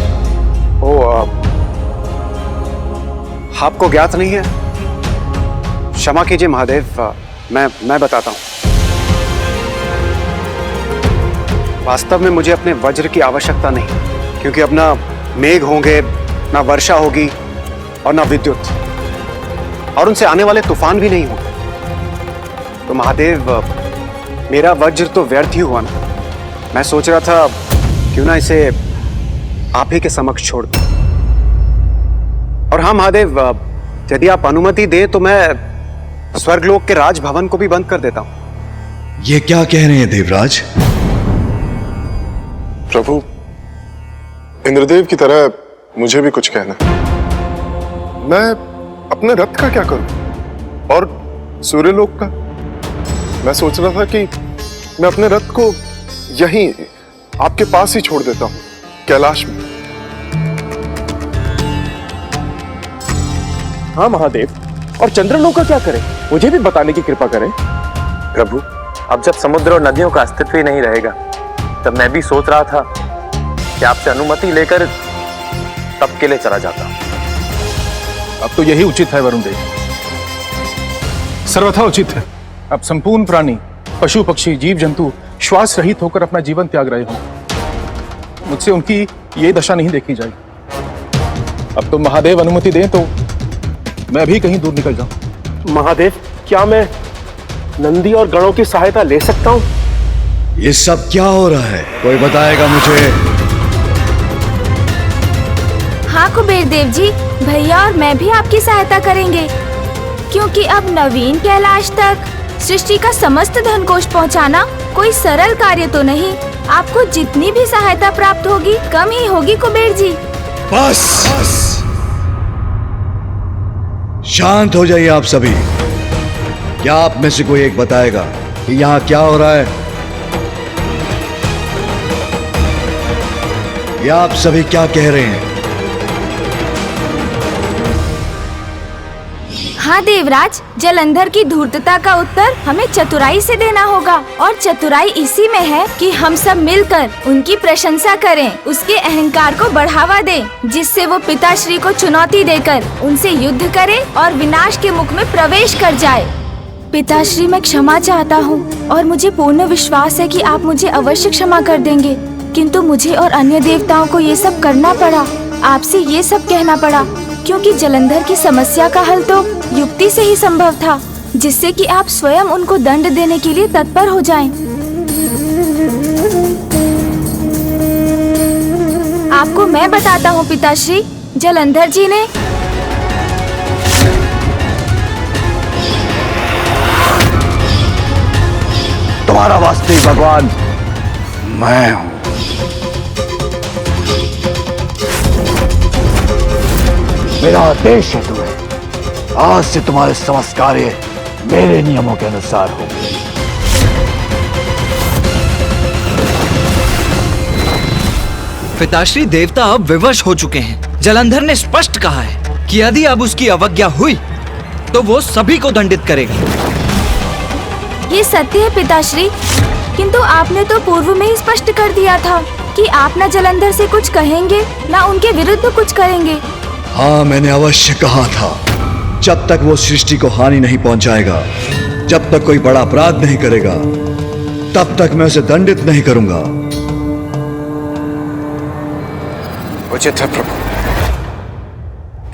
आपको ज्ञात नहीं है? क्षमा कीजिए महादेव, मैं बताता हूं। वास्तव में मुझे अपने वज्र की आवश्यकता नहीं, क्योंकि अब ना मेघ होंगे, ना वर्षा होगी और ना विद्युत, और उनसे आने वाले तूफान भी नहीं होंगे। तो महादेव, मेरा वज्र तो व्यर्थ ही हुआ ना। मैं सोच रहा था क्यों ना इसे आप ही के समक्ष छोड़ दूं। और हाँ महादेव, यदि आप अनुमति दें तो मैं स्वर्गलोक के राजभवन को भी बंद कर देता हूं। ये क्या कह रहे हैं देवराज? प्रभु, इंद्रदेव की तरह मुझे भी कुछ कहना है। मैं अपने रथ का क्या करूं? और सूर्यलोक का? मैं सोच रहा था कि मैं अपने रथ को यहीं आपके पास ही छोड़ देता हूं, कैलाश में। हाँ महादेव, और चंद्रलोक का क्या करें? मुझे भी बताने की कृपा करें। प्रभु, अब जब समुद्र और नदियों का अस्तित्व ही नहीं रहेगा, तब मैं भी सोच रहा था कि आपसे अनुमति लेकर तब के लिए चला जाता। अब तो यही उचित है वरुण देव, सर्वथा उचित है। अब संपूर्ण प्राणी, पशु पक्षी, जीव जंतु श्वास रहित होकर अपना जीवन त्याग रहे हों। मुझसे उनकी ये दशा नहीं देखी जाएगी। अब तो महादेव अनुमति दें तो मैं भी कहीं दूर निकल जाऊं। महादेव, क्या मैं नंदी और गणों की सहायता ले सकता हूँ? ये सब क्या हो रहा है? कोई बताएगा मुझे? हाँ कुबेर देव जी, भैया और मैं भी आपकी सहायता करेंगे, क्योंकि अब नवीन कैलाश तक सृष्टि का समस्त धन कोष पहुँचाना कोई सरल कार्य तो नहीं। आपको जितनी भी सहायता प्राप्त होगी कम ही होगी कुबेर जी। बस शांत हो जाइए आप सभी। क्या आप में से कोई एक बताएगा कि यहाँ क्या हो रहा है? या आप सभी क्या कह रहे हैं? हाँ देवराज, जलंधर की धूर्तता का उत्तर हमें चतुराई से देना होगा, और चतुराई इसी में है कि हम सब मिलकर उनकी प्रशंसा करें, उसके अहंकार को बढ़ावा दें, जिससे वो पिताश्री को चुनौती देकर उनसे युद्ध करे और विनाश के मुख में प्रवेश कर जाए। पिताश्री, मैं क्षमा चाहता हूँ और मुझे पूर्ण विश्वास है कि आप मुझे अवश्य क्षमा कर देंगे, किंतु मुझे और अन्य देवताओं को ये सब करना पड़ा, आपसे ये सब कहना पड़ा, क्योंकि जलंधर की समस्या का हल तो युक्ति से ही संभव था, जिससे कि आप स्वयं उनको दंड देने के लिए तत्पर हो जाएं। आपको मैं बताता हूँ पिताश्री, जलंधर जी ने तुम्हारा वास्तविक भगवान मैं हूँ। मेरा आदेश है तुम्हें, आज से तुम्हारे समस्त कार्य मेरे नियमों के अनुसार होंगे। पिताश्री, देवता अब विवश हो चुके हैं। जलंधर ने स्पष्ट कहा है कि यदि अब उसकी अवज्ञा हुई तो वो सभी को दंडित करेगी। ये सत्य है पिताश्री, किंतु आपने तो पूर्व में ही स्पष्ट कर दिया था कि आप न जलंधर से कुछ कहेंगे न उनके विरुद्ध कुछ करेंगे। हाँ, मैंने अवश्य कहा था, जब तक वो सृष्टि को हानि नहीं पहुंचाएगा, जब तक कोई बड़ा अपराध नहीं करेगा, तब तक मैं उसे दंडित नहीं करूंगा। उचित है प्रभु,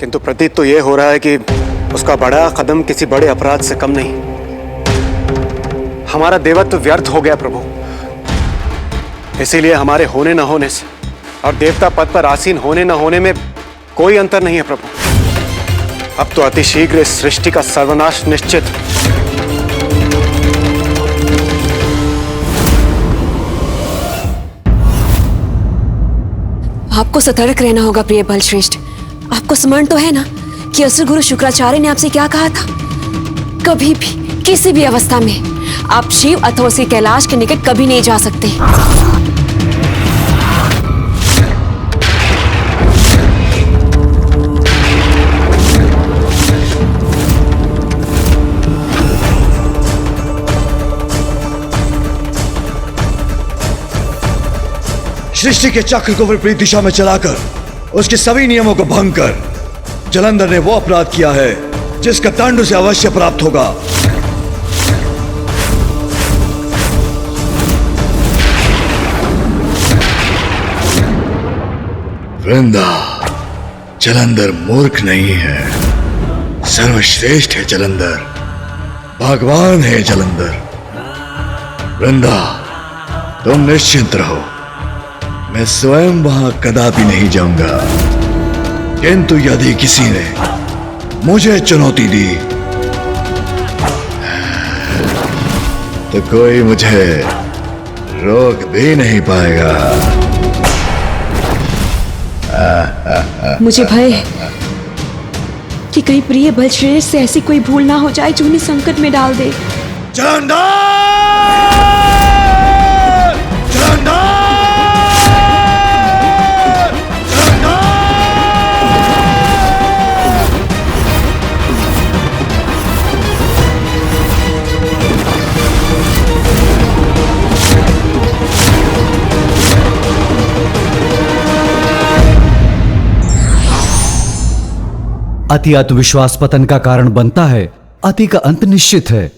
किंतु प्रतीत तो ये हो रहा है कि उसका बड़ा कदम किसी बड़े अपराध से कम नहीं। हमारा देवत्व व्यर्थ हो गया प्रभु, इसीलिए हमारे होने न होने से और देवता पद पर आसीन होने न होने में कोई अंतर नहीं है प्रभु। अब तो अतिशीघ्र इस सृष्टि का सर्वनाश निश्चित। आपको सतर्क रहना होगा प्रिय बलश्रेष्ठ। आपको स्मरण तो है ना कि असुर गुरु शुक्राचार्य ने आपसे क्या कहा था? कभी भी किसी भी अवस्था में आप शिव अथवा उसके कैलाश के निकट कभी नहीं जा सकते। सृष्टि के चक्र को विपरीत दिशा में चलाकर उसके सभी नियमों को भंग कर जलंधर ने वो अपराध किया है जिसका दंड उसे अवश्य प्राप्त होगा। वृंदा, जलंधर मूर्ख नहीं है, सर्वश्रेष्ठ है जलंधर, भगवान है जलंधर। वृंदा, तुम निश्चिंत रहो, मैं स्वयं वहां कदापि नहीं जाऊंगा, किंतु यदि किसी ने मुझे चुनौती दी तो कोई मुझे रोक भी नहीं पाएगा। मुझे भय है कि कहीं प्रिय बलश्रेष्ठ से ऐसी कोई भूल ना हो जाए जो उन्हें संकट में डाल दे। अति आत्मविश्वास पतन का कारण बनता है, अति का अंत निश्चित है।